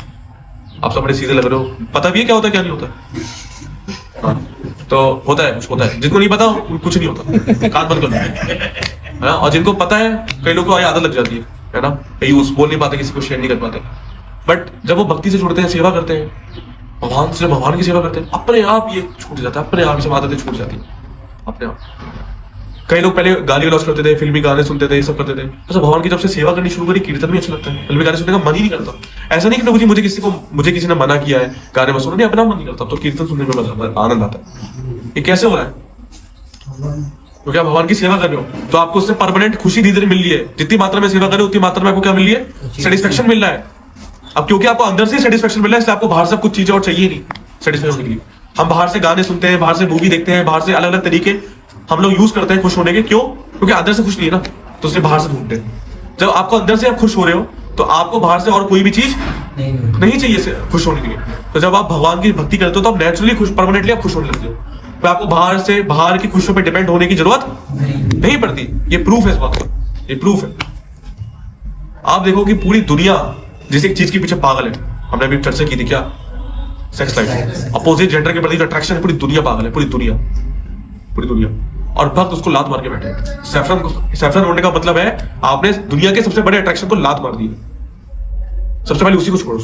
आप सब बड़े सीधे लग रहे हो, पता भी है क्या होता है क्या नहीं होता। हाँ, तो होता है, कुछ होता है, जिनको नहीं पता कुछ नहीं होता, कान बंद कर दो, है। और जिनको पता है, कई लोगों को आदत लग जाती है ना, कई बोल नहीं पाते, किसी को शेयर नहीं कर पाते। बट जब वो भक्ति से जुड़ते हैं, सेवा करते हैं, भगवान की सेवा करते हैं, अपने आप ये छूट जाता है, अपने आप ये आदतें छूट जाती है अपने आप। कई लोग पहले गाली गलौज करते थे, फिल्मी गाने सुनते थे, ये सब करते थे। अच्छा भगवान की जब से सेवा करनी शुरू करी, कीर्तन भी अच्छा लगता है, फिल्मी गाने सुनने का मन ही नहीं करता। ऐसा नहीं कि मुझे किसी ने मना किया है गाने में सुनने, नहीं, अपना मन नहीं करता, तो कीर्तन सुनने में आनंद आता है। ये कैसे हो रहा है? क्योंकि आप भगवान की सेवा कर रहे हो, तो आपको उससे परमानेंट खुशी धीरे धीरे मिल रही है। जितनी मात्रा में सेवा कर रहे हो उतनी मात्रा में आपको क्या मिल रही है? सेटिस्फेक्शन मिल रहा है। अब क्योंकि आपको अंदर से सेटिस्फेक्शन मिल रहा है, इसलिए आपको बाहर से कुछ चीजें और चाहिए नहीं सेटिस्फाई होने के लिए। हम बाहर से गाने सुनते हैं, बाहर से मूवी देखते हैं, बाहर से अलग अलग तरीके हम लोग यूज करते हैं खुश होने के। क्यों? क्योंकि अंदर से खुश नहीं है ना, तो उससे बाहर से ढूंढते हैं। जब आपको अंदर से आप खुश हो रहे हो, तो आपको बाहर से और कोई भी चीज नहीं चाहिए खुश होने के लिए। तो जब आप भगवान की भक्ति करते हो, तो आप नेचुरली खुश, परमानेंटली आप खुश होने लगते हो। तो आपको बाहर की खुशियों पे डिपेंड होने की जरूरत नहीं पड़ती। ये प्रूफ है इस बात का, ये प्रूफ है। आप देखो कि पूरी दुनिया जिस एक चीज के पीछे पागल है, हमने अभी चर्चा की थी क्या? सेक्स लाइफ, अपोजिट जेंडर के प्रति जो अट्रैक्शन है, पूरी दुनिया पागल है, पूरी दुनिया। और भक्त उसको लात मार के बैठे हैं। सैफरन होने का मतलब है आपने दुनिया के सबसे बड़े अट्रैक्शन को लात मार दी, सबसे पहले उसी को छोड़ो।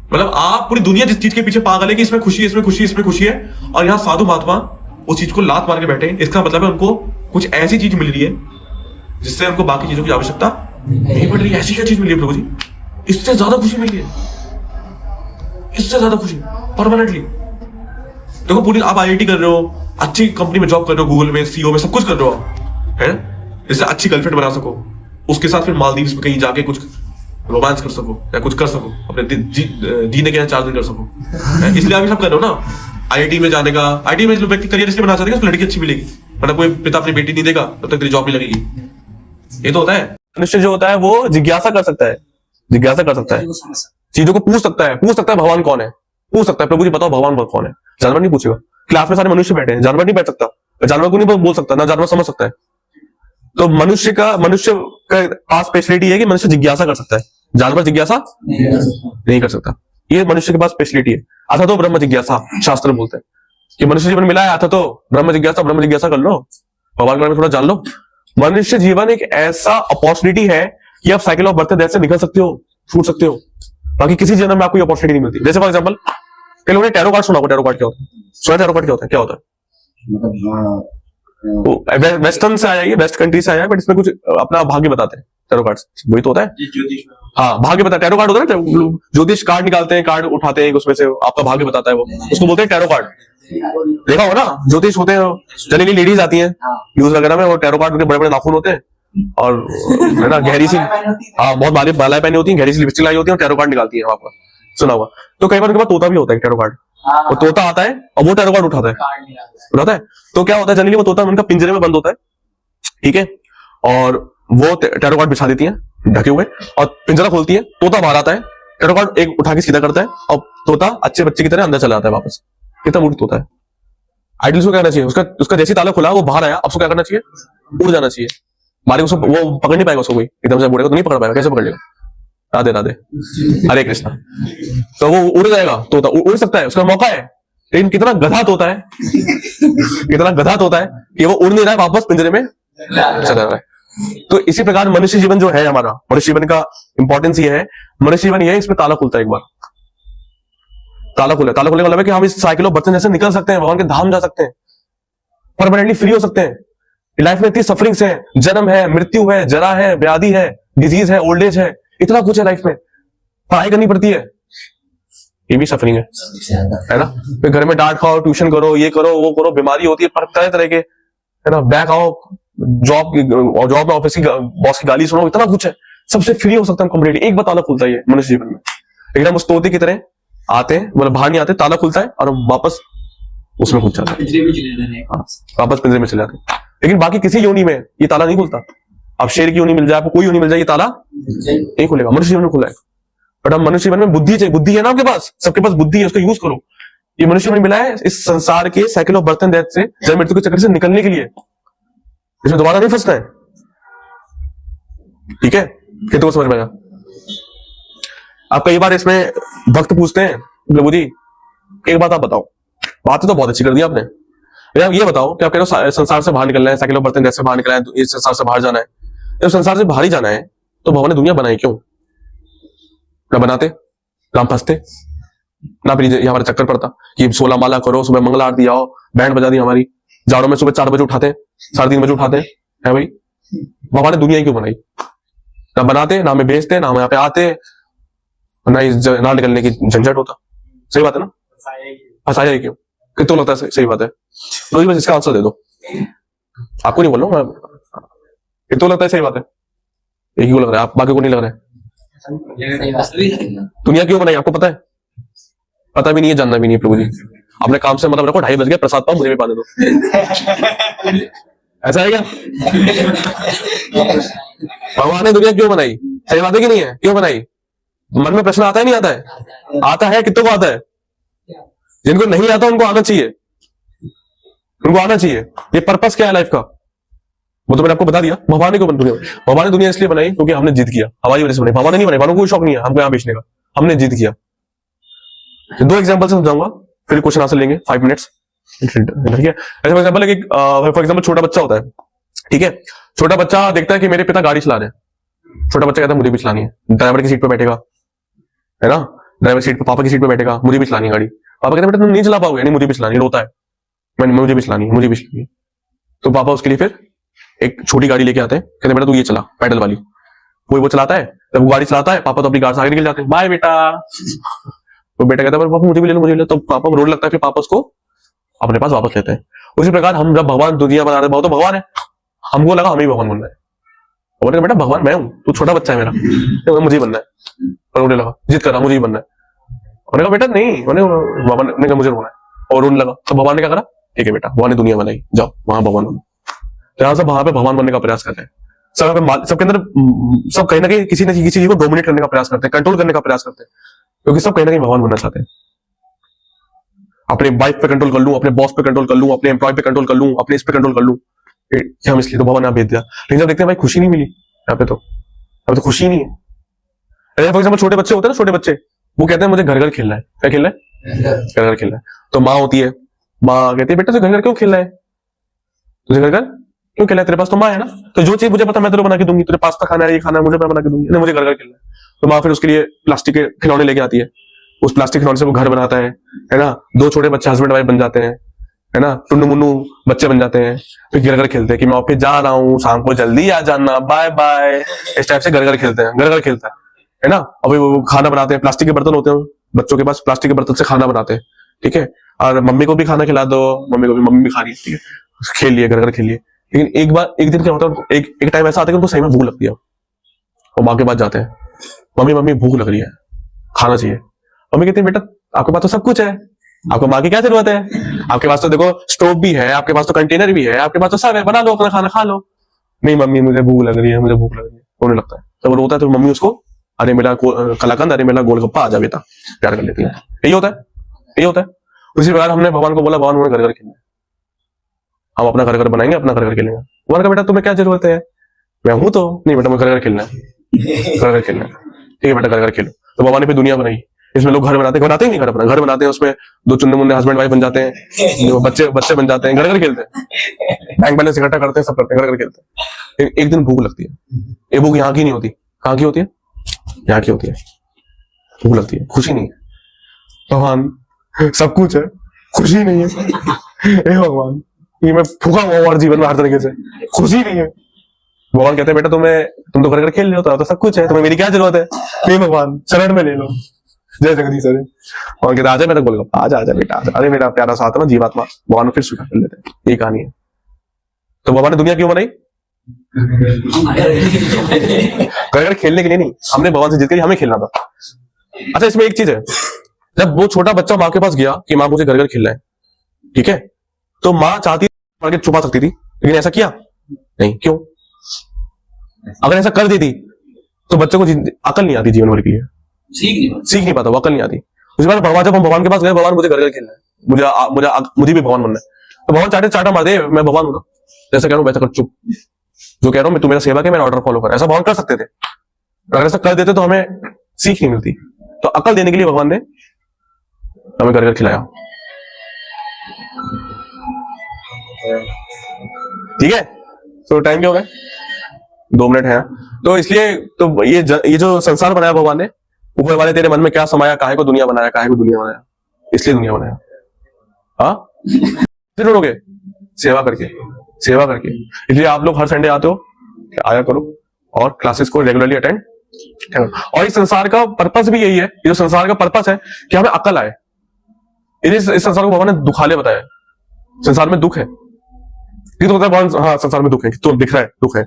मतलब आप पूरी दुनिया जिस चीज के पीछे पागल है कि इसमें खुशी है, इसमें खुशी है, इसमें खुशी है, और यहाँ साधु महात्मा उस चीज को लात मार के बैठे। इसका मतलब है उनको कुछ ऐसी चीज मिल रही है जिससे उनको बाकी चीजों की आवश्यकता नहीं पड़ रही। ऐसी क्या चीज मिली है प्रभु जी? इससे ज्यादा खुशी मिली है, इससे ज्यादा खुशी परमानेंटली। देखो पूरी आप IIT कर रहे हो, अच्छी कंपनी में जॉब कर रहे हो, गूगल में CEO में सब कुछ कर रहे हो, है, जिससे अच्छी गर्लफ्रेंड बना सको, उसके साथ फिर मालदीव्स में कहीं जाके कुछ रोमांस कर सको या कुछ कर सको, अपने जीने के 4 दिन कर सको, इसलिए आप ये सब कर रहे हो ना। आईआईटी में जाने का, आईआईटी में जो व्यक्ति करियर इसलिए बना चाहते हैं उसको लड़की अच्छी मिलेगी, मतलब कोई पिता अपनी बेटी नहीं देगा तब तक तेरी जॉब नहीं लगेगी। ये तो होता है। मनुष्य जो होता है वो जिज्ञासा कर सकता है, जिज्ञासा कर सकता है, चीजों को पूछ सकता है भगवान कौन है, पूछ सकता है प्रभु जी बताओ भगवान कौन है। जानवर नहीं पूछेगा। क्लास में सारे मनुष्य बैठे हैं, जानवर नहीं बैठ सकता, जानवर को नहीं बोल सकता, ना जानवर समझ सकता है। तो मनुष्य का पास स्पेशलिटी है कि मनुष्य जिज्ञासा कर सकता है, जानवर जिज्ञासा नहीं कर सकता। ये मनुष्य के पास स्पेशलिटी है। अथा तो ब्रह्म जिज्ञासा शास्त्र बोलते हैं कि मनुष्य जीवन मिला है, अथा तो ब्रह्म जिज्ञासा कर लो, भगवान के बारे में थोड़ा जान लो। मनुष्य जीवन एक ऐसा अपॉर्चुनिटी है कि आप साइकिल ऑफ बर्थ डेथ से निकल सकते हो, छूट सकते हो, बाकी किसी जन्म में आपको अपॉर्चुनिटी नहीं मिलती। जैसे फॉर एग्जाम्पल कई लोगों ने टैरो कार्ड सुना होगा। टैरो कार्ड क्या होता है? सुना टैरो कार्ड क्या होता है? वेस्टर्न से आया, ये वेस्ट कंट्री से आया, बट इसमें कुछ अपना भाग्य बताते हैं। टैरो कार्ड वही तो होता है, हाँ भाग्य बताता है। टैरो कार्ड होता है ना, ज्योतिष कार्ड निकालते हैं, कार्ड उठाते हैं, उसमें से आपका भाग्य बताता है, वो उसको बोलते हैं टैरो कार्ड। देखा हो ना, ज्योतिष होते हैं, चली लेडीज आती हैं न्यूज वगैरह में, और टैरो कार्ड के बड़े बड़े नाखून होते हैं और है ना गहरी सी, हाँ बहुत बालाएं पहनी होती है, गहरी सी लिपस्टिक लाई होती है और टैरो कार्ड निकालती है वहां पर, सुना हुआ। तो कई बार उनके पास तोता भी होता है, टैरो कार्ड, वो तोता आता है और वो टैरो कार्ड उठाता है। तो क्या होता है, जनरली वो तोता उनका पिंजरे में बंद होता है, ठीक है, और वो टैरो कार्ड बिछा देती है ढके हुए, और पिंजरा खोलती है, तोता बाहर आता है, टैरो कार्ड एक उठा के सीधा करता है और तोता अच्छे बच्चे की तरह अंदर चला आता है वापस। कितना मूर्ख तोता है। आइडियल को क्या करना चाहिए, उसका जैसे ताला खुला वो बाहर आया, अब उसको क्या करना चाहिए, उड़ जाना चाहिए। मारे उसको वो पकड़ नहीं पाएगा, उसको कोई एकदम से बोलेगा तो नहीं पकड़ पाएगा, कैसे पकड़ लेगा? राधे राधे हरे कृष्णा। तो वो उड़ जाएगा, तोता उड़ सकता है, उसका मौका है, लेकिन कितना गधा तोता है कितना गधा तोता है कि वो उड़ नहीं रहा है, वापस पिंजरे में चला रहा है। तो इसी प्रकार मनुष्य जीवन जो है हमारा, मनुष्य जीवन का इंपॉर्टेंस ये है, मनुष्य जीवन ये है, इसमें ताला खुलता है, एक बार ताला खुले का मतलब है कि हम इस साइकिल ऑफ बर्थ जैसे निकल सकते हैं, भगवान के धाम जा सकते हैं, परमानेंटली फ्री हो सकते हैं। लाइफ में इतनी सफरिंग्स है, जन्म है, मृत्यु है, जरा है, व्याधि है, डिजीज है, ओल्ड एज है, इतना कुछ है लाइफ में, पढ़ाई करनी पड़ती है, ये भी सफरिंग है ना। फिर घर में डांट खाओ, ट्यूशन करो, ये करो, वो करो, बीमारी होती है तरह तरह के, है ना, बैक आओ, जॉब में ऑफिस की बॉस की गाली सुनो, इतना कुछ है, सबसे फ्री हो सकता है कंप्लीटली, एक बार ताला खुलता है मनुष्य जीवन में। लेकिन हम उस तोते की तरह आते हैं, मतलब बाहर नहीं आते, ताला खुलता है और हम वापस उसमें घुस जाते हैं, वापस पिंजरे में चले जाते हैं। लेकिन बाकी किसी योनि में ये ताला नहीं खुलता। अब शेर की योनि मिल जाए, आपको कोई योनि मिल जाए, ये ताला नहीं खुलेगा। मनुष्य जीवन में खुला है, बट हम मनुष्य जीवन में बुद्धि चाहिए। बुद्धि है ना आपके पास, सबके पास बुद्धि है, उसका यूज करो। ये मनुष्य जीवन मिला है इस संसार के cycle of birth and death से, जन्म मृत्यु के चक्कर से निकलने के लिए, इसमें दोबारा नहीं फंसना है, ठीक है। कितने को समझ में आया? आप कई बार इसमें भक्त पूछते हैं, प्रभु जी एक बात आप बताओ, बात तो बहुत अच्छी कर दी आपने, आप ये बताओ कि आप कह रहे हो संसार से बाहर निकलना है, cycle of birth and death से बाहर निकलना है, तो इस संसार से बाहर जाना है। जब संसार से बाहर ही जाना है तो भगवान ने दुनिया बनाई क्यों? ना बनाते, ना फंसते, ना फिर ये हमारा चक्कर पड़ता कि 16 माला करो, सुबह मंगला आरती आओ, बैंड बजा दी हमारी, जाड़ों में सुबह 4 बजे उठाते, 3:30 बजे उठाते हैं भाई। भगवान ने दुनिया ही क्यों बनाई? ना बनाते, ना हमें बेचते, ना हम यहाँ पे आते, ना निकलने की झंझट होता। सही बात है ना? फंसाया ही क्यों? कितना लगता है सही बात है? तो बस इसका आंसर दे दो, आपको नहीं बोल रहा हूं, कितना लगता है सही बात है? एक ही लग रहा है, आप बाकी को नहीं लग रहा है। दुनिया क्यों बनाई आपको पता है? पता भी नहीं है, जानना भी नहीं है। प्रभु जी अपने काम से मतलब रखो, 2:30 बज गए, प्रसाद पाओ, मुझे भी पाने दो। ऐसा है क्या? भगवान ने दुनिया क्यों बनाई? सही बात है कि नहीं है? क्यों बनाई? मन में प्रश्न आता है, नहीं आता है? आता है, कितनों को आता है? जिनको नहीं आता उनको आना चाहिए, उनको आना चाहिए। ये पर्पस क्या है लाइफ का, वो तो मैंने आपको बता दिया। भगवान ने क्यों दुनिया, भगवान ने दुनिया इसलिए बनाई क्योंकि हमने जिद किया, हमारी वजह से बनाई। भगवान ने नहीं बनाई, भगवान को कोई शौक नहीं है हमको यहाँ बेचने का, हमने जिद किया। 2 एग्जाम्पल से समझाऊंगा, फिर क्वेश्चन आंसर लेंगे 5 मिनट्स, ठीक है। ऐसे फॉर एग्जाम्पल छोटा बच्चा होता है, ठीक है। छोटा बच्चा देखता है कि मेरे पिता गाड़ी चला रहे हैं, छोटा बच्चा कहता है मुझे भी चलानी है, ड्राइवर की सीट पे बैठेगा, है ना, ड्राइवर सीट पे, पापा की सीट पे बैठेगा, मुझे भी चलानी है गाड़ी। पापा कहते हैं बेटा तुम नहीं चला पाओगे, नहीं मुझे भी चलानी, रोता है, मुझे भी चलानी है, मुझे भी चलानी है। तो पापा उसके लिए फिर एक छोटी गाड़ी लेके आते हैं, कहते हैं बेटा तू ये चला, पैडल वाली। वो चलाता है, जब वो गाड़ी चलाता है, पापा तो अपनी कार से आगे निकल जाते हैं, बाय बेटा। तो बेटा कहता है पापा मुझे भी ले लो, मुझे ले लो। तो पापा को रोड लगता है, फिर पापा उसको अपने पास वापस लेते हैं। उसी प्रकार हम जब भगवान दुनिया बना रहे, तो भगवान है, हमको लगा हमें ही भगवान बनना है। बोले बेटा भगवान मैं हूँ, तू छोटा बच्चा है मेरा, तो मुझे बनना है। और उन्हें लगा जिद कर रहा मुझे ही बनना है। उन्होंने कहा बेटा नहीं, मैंने कहा मुझे रोना है। और रोने लगा, तो भगवान ने क्या करा, ठीक है बेटा, भगवान ने दुनिया बनाई, जाओ वहां भगवान बनो। तो यहाँ सब वहां पे भगवान बनने का प्रयास करते हैं, सबके अंदर सब कहीं ना कहीं किसी न किसी चीज को डोमिनेट करने का प्रयास करते हैं, कंट्रोल करने का प्रयास करते हैं, क्योंकि सब कहीं ना कहीं भगवान बनना चाहते हैं। अपने वाइफ पे कंट्रोल कर लूं, अपने बॉस पे कंट्रोल कर लूं, अपने एम्प्लॉय पे कंट्रोल कर लूं, अपने इस पे कंट्रोल कर लूं, हम इसलिए तो भगवान ने भेज दिया। लेकिन जब देखते हैं भाई खुशी नहीं मिली यहाँ पे, तो खुशी नहीं है। फॉर एग्जाम्पल छोटे बच्चे होते हैं ना, छोटे बच्चे वो कहते हैं मुझे घर घर खेलना है, क्या खेलना है, घर घर खेलना है। तो माँ होती है, माँ कहती है बेटा तुझे घर घर क्यों खेलना है, तुझे घर घर क्यों खेलना है, तेरे पास तो माँ है ना, तो जो चीज मुझे पता मैं तेरे बना के दूंगी, तुझे पास्ता खाना है, ये खाना है, मुझे बना के दूंगी, नहीं मुझे घर घर खेलना है। तो माँ फिर उसके लिए प्लास्टिक के खिलौने लेके आती है, उस प्लास्टिक खिलौने से वो घर बनाता है ना, दो छोटे बच्चे हस्बैंड वाइफ बन जाते हैं, है ना, टुन्नू मुन्नू बच्चे बन जाते हैं, फिर घर घर खेलते हैं कि मैं ऑफिस जा रहा हूँ, शाम को जल्दी आ जाना, बाय बाय, इस टाइप से घर घर खेलते हैं, घर घर खेलता है ना। अभी वो खाना बनाते हैं, प्लास्टिक के बर्तन होते हैं बच्चों के पास, प्लास्टिक के बर्तन से खाना बनाते हैं, ठीक है, और मम्मी को भी खाना खिला दो, मम्मी को भी, मम्मी भी खा रही है, ठीक है, खेल लिए, घर घर खेलिए। लेकिन एक दिन क्या होता है, एक टाइम ऐसा आता है कि उनको सही में भूख लगती है, वो माँ के पास जाते हैं, मम्मी मम्मी भूख लग रही है, खाना चाहिए। मम्मी कहती है बेटा आपके पास तो सब कुछ है, आपको माँ की क्या जरूरत है, आपके पास तो देखो स्टोव भी है, आपके पास तो कंटेनर भी है, आपके पास तो सब है, बना लो अपना खाना खा लो। नहीं मम्मी मुझे भूख लग रही है, मुझे भूख लग रही है, रोने लगता है। तो वो रोता है तो मम्मी उसको अरे मेरा कलाकंद, अरे मेरा गोलगप्पा आ जा बेटा, प्यार कर लेती है। यही होता है, यही होता है। उसी प्रकार हमने भगवान को बोला, भगवान घर घर खेलना है, हम अपना घर घर बनाएंगे, अपना घर घर खेलेंगे। भगवान का बेटा तुम्हें क्या जरूरत है, मैं हूं तो, नहीं बेटा मुझे घर घर खेलना है, घर घर खेलना है, ठीक है बेटा घर घर खेलो। तो भगवान ने फिर दुनिया बनाई, इसमें लोग घर बनाते ही नहीं, घर अपना घर बनाते हैं, उसमें दो चुन्ने मुन्ने हस्बैंड वाइफ बन जाते हैं, बच्चे बन जाते हैं, घर घर खेलते हैं, बैंक बैलेंस इकट्ठा करते हैं, सब करते हैं, घर घर खेलते हैं। एक दिन भूख लगती है, ये भूख यहाँ की नहीं होती, कहाँ की होती है, यहाँ की होती है, भूख लगती है, खुशी नहीं है। भगवान सब कुछ है, खुशी नहीं है, हे भगवान ये मैं फूका हुआ और जीवन में हर तरीके से खुशी नहीं है। भगवान कहते हैं बेटा तुम तो घर घर खेल रहे हो, तो सब कुछ है, तुम्हें मेरी क्या जरूरत है, नहीं भगवान शरण में ले लो, जय जगदीश हरे। और कहते आजा मेरा गोलगप्पा, आजा आजा बेटा, अरे मेरा प्यारा सा आत्मा जीवात्मा, भगवान फिर स्वीकार कर लेते हैं। यही कहानी है। तो भगवान ने दुनिया क्यों बनाई, घर घर खेलने के लिए नहीं, हमने भगवान से जीत के हमें खेलना था। अच्छा इसमें एक चीज है, जब वो छोटा बच्चा माँ के पास गया कि माँ मुझे घर घर खेलना है, ठीक है, तो माँ चाहती के छुपा सकती थी, लेकिन ऐसा किया नहीं, क्यों? अगर ऐसा कर देती तो बच्चे को अकल नहीं आती जीवन भर के लिए, सीख नहीं पाता, वो अकल नहीं आती। उसके बाद भगवान, जब हम भगवान के पास गए, भगवान मुझे घर घर खेलना है, मुझे भी भगवान बनना है, तो भगवान चाहते चाटा मार दे, मैं भगवान हूं, जैसा कह रहा हूं वैसा कर, चुप, जो कह रहा हूं मैं, तू मेरा सेवा के, मेरा ऑर्डर फॉलो कर, ऐसा भगवान कर सकते थे। अगर ऐसा कर देते तो हमें सीख नहीं मिलती, तो अकल देने के लिए भगवान ने हमें घर घर खिलाया, ठीक है। तो टाइम क्या हो गया, 2 मिनट है, तो इसलिए तो ये जो संसार बनाया भगवान ने, ऊपर वाले तेरे मन में क्या समाया, काहे को दुनिया बनाया, काहे को दुनिया बनाया, इसलिए दुनिया बनाया। हाँ फिर उड़ोगे सेवा करके, सेवा करके। इसलिए आप लोग हर संडे आते हो, आया करो और क्लासेस को रेगुलरली अटेंड करो। और इस संसार का पर्पस भी यही है, ये जो संसार का पर्पस है कि हमें अकल आए। इस संसार को भगवान ने दुखाले बताया, संसार में दुख है, ये तो होता है भगवान, हाँ संसार में दुख है, तो दिख रहा है दुख है,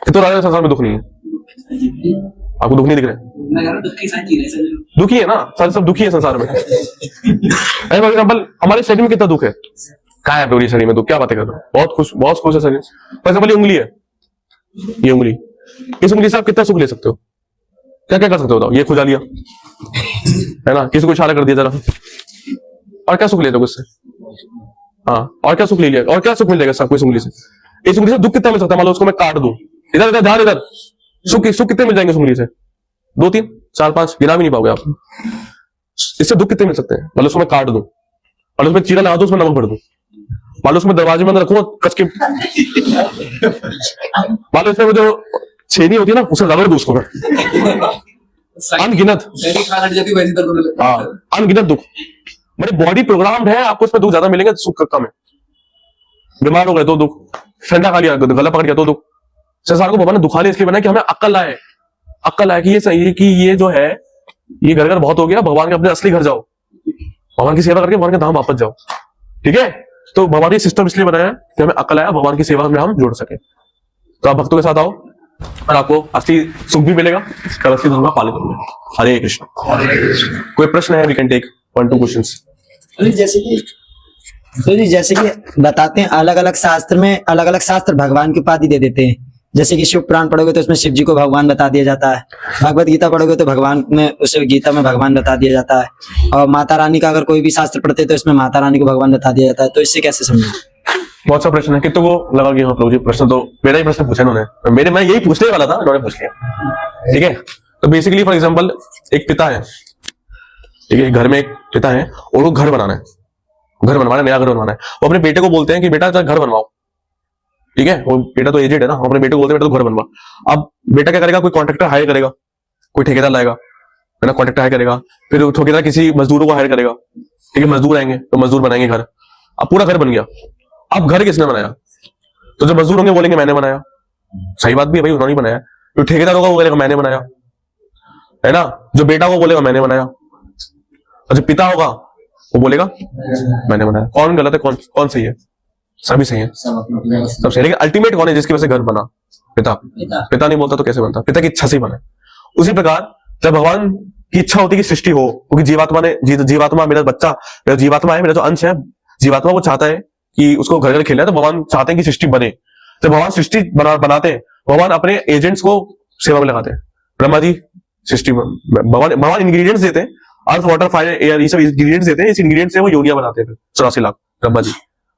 तो राजा संसार में दुख नहीं है, आपको दुख नहीं दिख रहा है, दुखी है ना, सारे सब दुखी है संसार में। फॉर एग्जाम्पल हमारे शरीर में कितना दुख है, क्या है पूरी शरीर में दुख, क्या बातें कर रहे हो, बहुत खुश है शरीर। फॉर एग्जाम्पल ये उंगली है, ये उंगली, इस उंगली से आप कितना सुख ले सकते हो, क्या क्या कर सकते हो बताओ, ये खुजा लिया है ना, किसी को इशारा कर दिया जरा, और क्या सुख लेते हो उससे, हाँ और क्या सुख ले लिया, और क्या सुख मिल जाएगा सबको इस उंगली से। इस उंगली से दुख कितना मिल सकता है, मान लो उसको मैं काट दूं, इधर इधर ध्यान, इधर सुख कितने मिल जाएंगे इस उंगली से, 2 3 4 5 गिना भी नहीं पाओगे आप। इससे दुख कितने मिल सकते हैं, मान लो उसको मैं काट दूं, मान लो उसमें चीरा लगा दूं, उसमें नमक भर दूं, मान लो उसमें दरवाजे में अंदर रखूं कस के, मान लो इसमें वो जो छेनी होती है ना, उसे रगड़ दूं उसको, अनगिनत, अनगिनत दुख। मेरी बॉडी प्रोग्राम्ड है, आपको उसमें दुख ज्यादा मिलेंगे, सुख कम है। बीमार हो गए तो दुख, ठंडा खा लिया, गला पकड़ गया तो दुख। संसार को भगवान ने दुखा लिया इसलिए बनाया कि हमें अक्ल आए, अक्ल आए कि ये सही है कि ये जो है ये घर घर बहुत हो गया, भगवान के अपने असली घर जाओ, भगवान की सेवा करके भगवान के धाम वापस जाओ, ठीक है। तो भगवान ने सिस्टम इसलिए बनाया कि हमें अक्ल आया, भगवान की सेवा में हम जोड़ सके। तो आप भक्तों के साथ आओ और आपको असली सुख भी मिलेगा, और असली धर्म का पालन करोगे। हरे कृष्ण। कोई प्रश्न है, वी कैन टेक 1-2 क्वेश्चंस। जैसे कि बताते हैं अलग अलग शास्त्र भगवान की उपाधि दे देते हैं। जैसे कि शिव पुराण पढ़ोगे तो उसमें शिव जी को भगवान बता दिया जाता है, भगवत गीता पढ़ोगे तो भगवान में उसे गीता में भगवान बता दिया जाता है, और माता रानी का अगर कोई भी शास्त्र पढ़ते तो इसमें माता रानी को भगवान बता दिया जाता है। तो इससे कैसे समझे? बहुत सा प्रश्न है, कितने को लगा कि हाँ प्रभु जी प्रश्न तो मेरा ही प्रश्न पूछा इन्होंने, मैं यही पूछने वाला था, इन्होंने पूछ लिया। ठीक है, तो बेसिकली फॉर एग्जांपल एक पिता है, ठीक है, घर में एक पिता है और वो घर बनाना है, नया घर बनवाना है। वो अपने बेटे को बोलते हैं कि बेटा घर बनवाओ, ठीक है, वो बेटा तो एजेड है ना, वो अपने बेटे को बोलते हैं बेटा तो घर बनवा। अब बेटा क्या करेगा, कोई कॉन्ट्रैक्टर हायर करेगा, कोई ठेकेदार लाएगा, है ना, कॉन्ट्रैक्टर हायर करेगा, फिर ठेकेदार किसी मजदूरों को हायर करेगा, ठीक है, मजदूर आएंगे तो मजदूर बनाएंगे घर। अब पूरा घर बन गया, अब घर किसने बनाया? तो जो मजदूर होंगे बोलेंगे मैंने बनाया, सही बात भी है भाई, उन्होंने बनाया। जो ठेकेदार होगा वो बोलेगा मैंने बनाया, है ना, जो बेटा होगा बोलेगा मैंने बनाया, और जो पिता होगा वो बोलेगा मैंने बनाया। कौन गलत है, कौन सही है? सभी सही है, सब सही। लेकिन अल्टीमेट कौन है जिसकी वजह से घर बना? पिता नहीं बोलता तो कैसे बनता? पिता की इच्छा से बना। उसी प्रकार जब भगवान की इच्छा होती है कि सृष्टि हो, क्योंकि जीवात्मा मेरा बच्चा, मेरा जीवात्मा है, मेरा जो अंश है जीवात्मा, वो चाहता है कि उसको घर खेलना है, तो भगवान चाहते हैं कि सृष्टि बने। जब भगवान सृष्टि बनाते हैं, भगवान अपने एजेंट्स को सेवा में लगाते हैं। ब्रह्मा जी सृष्टि भगवान इंग्रेडिएंट्स देते हैं, अर्थ वाटर फायर एयर, ये सब इंग्रेडिएंट्स देते हैं, इस इंग्रेडिएंट्स से वो योनियां बनाते हैं। 84 लाख ब्रह्मा जी,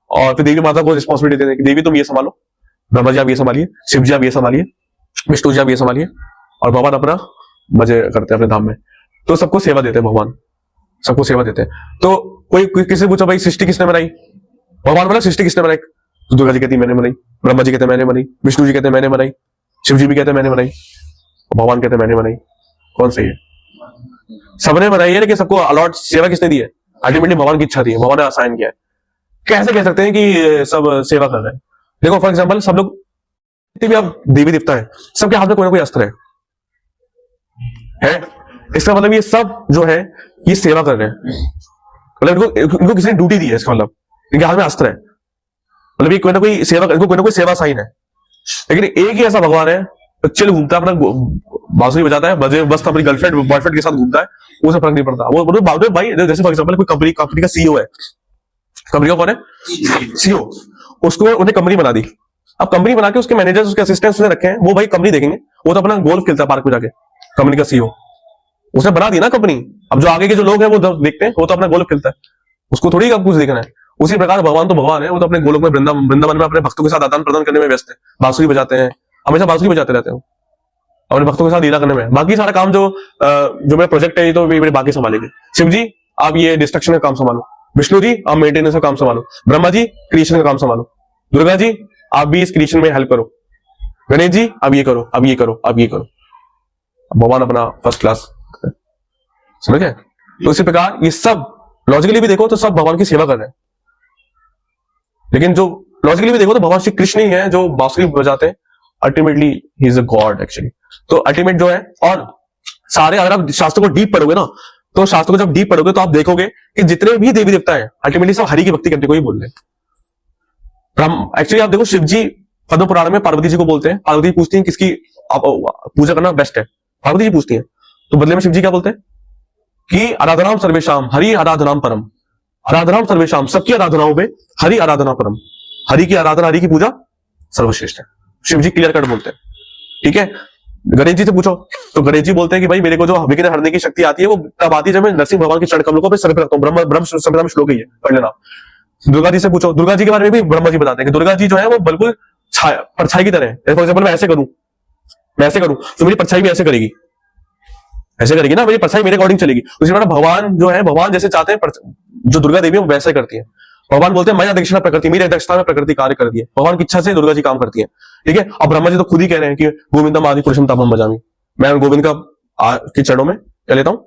और फिर देवी माता को रिस्पॉन्सिबिलिटी देते हैं कि देवी तुम ये संभालो, ब्रह्मा जी आप ये संभालिए, शिव जी आप ये संभालिए, विष्णु जी आप ये संभालिए, और भगवान अपना मजे करते हैं अपने धाम में। तो सबको सेवा देते हैं भगवान, सबको सेवा देते हैं। तो कोई किसी पूछा भाई सृष्टि किसने बनाई? भगवान बोला सृष्टि किसने बनाई? तो दुर्गा जी कहती मैंने बनाई, ब्रह्मा जी कहते मैंने बनाई, विष्णु जी कहते मैंने बनाई, शिव जी भी कहते मैंने बनाई, भगवान कहते मैंने बनाई। कौन सही है? सबने बनाई है, लेकिन सबको अलॉट सेवा किसने दी है? अल्टीमेटली भगवान की इच्छा थी, भगवान ने असाइन किया है। कैसे कह सकते हैं कि सब सेवा कर रहे हैं? देखो फॉर एग्जाम्पल सब लोग जितने भी आप देवी देवता है, सबके हाथ में कोई ना कोई अस्त्र है? इसका मतलब ये सब जो है ये सेवा कर रहे हैं, मतलब इनको किसी ने ड्यूटी दी है, इसका मतलब इनके हाथ में अस्त्र है, मतलब ये कोई ना कोई सेवा, इनको कोई ना कोई सेवा साइन है। लेकिन एक ही ऐसा भगवान है तो चिल घूमता है, अपना बांसुरी बजाता है, बस अपनी गर्लफ्रेंड बॉयफ्रेंड के साथ घूमता है, उसे फर्क नहीं पड़ता। वो भाई जैसे फॉर एग्जाम्पल कोई कंपनी का सीईओ है, कंपनी का कौन है? सीईओ। उसको उन्हें कंपनी बना दी, अब कंपनी बना के उसके मैनेजर्स उसके असिस्टेंट्स उसने रखे हैं, वो भाई कंपनी देखेंगे, वो तो अपना गोल्फ खेलता है पार्क में जाके। कंपनी का सीईओ उसने बना दी ना कंपनी, अब जो आगे के जो लोग हैं वो देखते हैं, वो तो अपना गोल्फ खेलता है, उसको थोड़ी अब कुछ देखना है। उसी प्रकार भगवान तो भगवान है, वो तो अपने गोलोक में वृंदावन में अपने भक्तों के साथ आदान प्रदान करने में व्यस्त है, बांसुरी बजाते हैं, हमेशा बांसुरी बजाते रहते हैं अपने भक्तों के साथ लीला करने में। बाकी सारा काम जो मेरा प्रोजेक्ट है ये तो मेरे बाकी संभालेंगे। शिव जी आप ये डिस्ट्रक्शन का काम संभालो, विष्णु जी आप मेंटेनेंस का काम संभालो, ब्रह्मा जी क्रिएशन का काम संभालो, दुर्गा जी आप भी इस क्रिएशन में हेल्प करो, गणेश जी आप ये करो, अब ये करो, अब ये करो। भगवान अपना फर्स्ट क्लास, समझ गए? तो इसी प्रकार ये सब लॉजिकली भी देखो तो सब भगवान की सेवा कर रहे हैं, लेकिन जो लॉजिकली भी देखो तो भगवान श्री कृष्ण ही है जो बांसुरी बजाते हैं। Ultimately he is a God actually. तो अल्टीमेट जो है, और सारे अगर आप शास्त्र को डीप पढ़ोगे ना, तो शास्त्र को जब डीप पढ़ोगे तो आप देखोगे कि जितने भी देवी देवता है अल्टीमेटली सब हरि की भक्ति करने को ही बोल रहे हैं। एक्चुअली आप देखो शिव जी पद्म पुराण में पार्वती जी को बोलते हैं, पार्वती जी पूछती हैं किसकी पूजा करना बेस्ट है, पार्वती जी पूछती हैं, तो बदले में शिव जी क्या बोलते हैं कि आराधनाम सर्वेशाम हरि आराधनाम परम, आराधनाम सर्वेशाम सबकी आराधनाओं में हरि आराधना परम, हरि की आराधना हरि की पूजा सर्वश्रेष्ठ है। शिव जी क्लियर कट बोलते हैं, ठीक है। गणेश जी से पूछो तो गणेश जी बोलते हैं कि भाई मेरे को जो विघ्न हरने की शक्ति आती है वो तब आती है जब मैं नरसिंह भगवान के चरण कमलों को अपने सर पे रखता हूँ। ब्रह्म संहिता में श्लोक ही है, पढ़ लेना। दुर्गा जी से पूछो, दुर्गा जी के बारे में भी ब्रह्मा जी बताते हैं कि दुर्गा जी जो है वो बिल्कुल परछाई की तरह है। फॉर एग्जाम्पल मैं ऐसे करूं तो मेरी परछाई भी ऐसे करेगी, ऐसे करेगी ना, मेरी परछाई मेरे अकॉर्डिंग चलेगी। उसी प्रकार भगवान जो है, भगवान जैसे चाहते हैं जो दुर्गा देवी है वो वैसे करती है। भगवान बोलते हैं मैं दक्षिणा प्रकृति, मेरी अध्यक्षता में प्रकृति कार्य करती है। भगवान की इच्छा से दुर्गा जी काम करती है, ठीक है। अब ब्रह्मा जी तो खुद ही कह रहे हैं कि गोविंदम आदि पुरुषम तपम भजामि, मैं गोविंद का के चरणों में क्या लेता हूँ,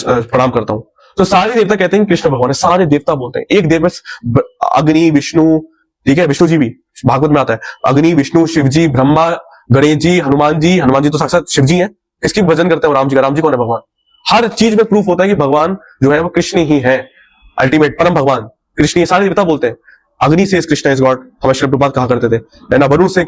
प्रणाम करता हूँ। तो सारे देवता कहते हैं कृष्ण भगवान है, सारे देवता बोलते हैं। एक देव में अग्नि विष्णु, ठीक है, विष्णु जी भी भागवत में आता है, अग्नि विष्णु शिव जी ब्रह्मा गणेश जी हनुमान जी तो साक्षात शिव जी है। इसकी भजन करते हैं राम जी का। राम जी कौन है? भगवान। हर चीज में प्रूफ होता है कि भगवान जो है वो कृष्ण ही है, अल्टीमेट परम भगवान कृष्ण ही। सारे देवता बोलते हैं अग्नि से कृष्ण इज गॉड, हमें श्री प्रभुपाद कहा करते थे, वरुण से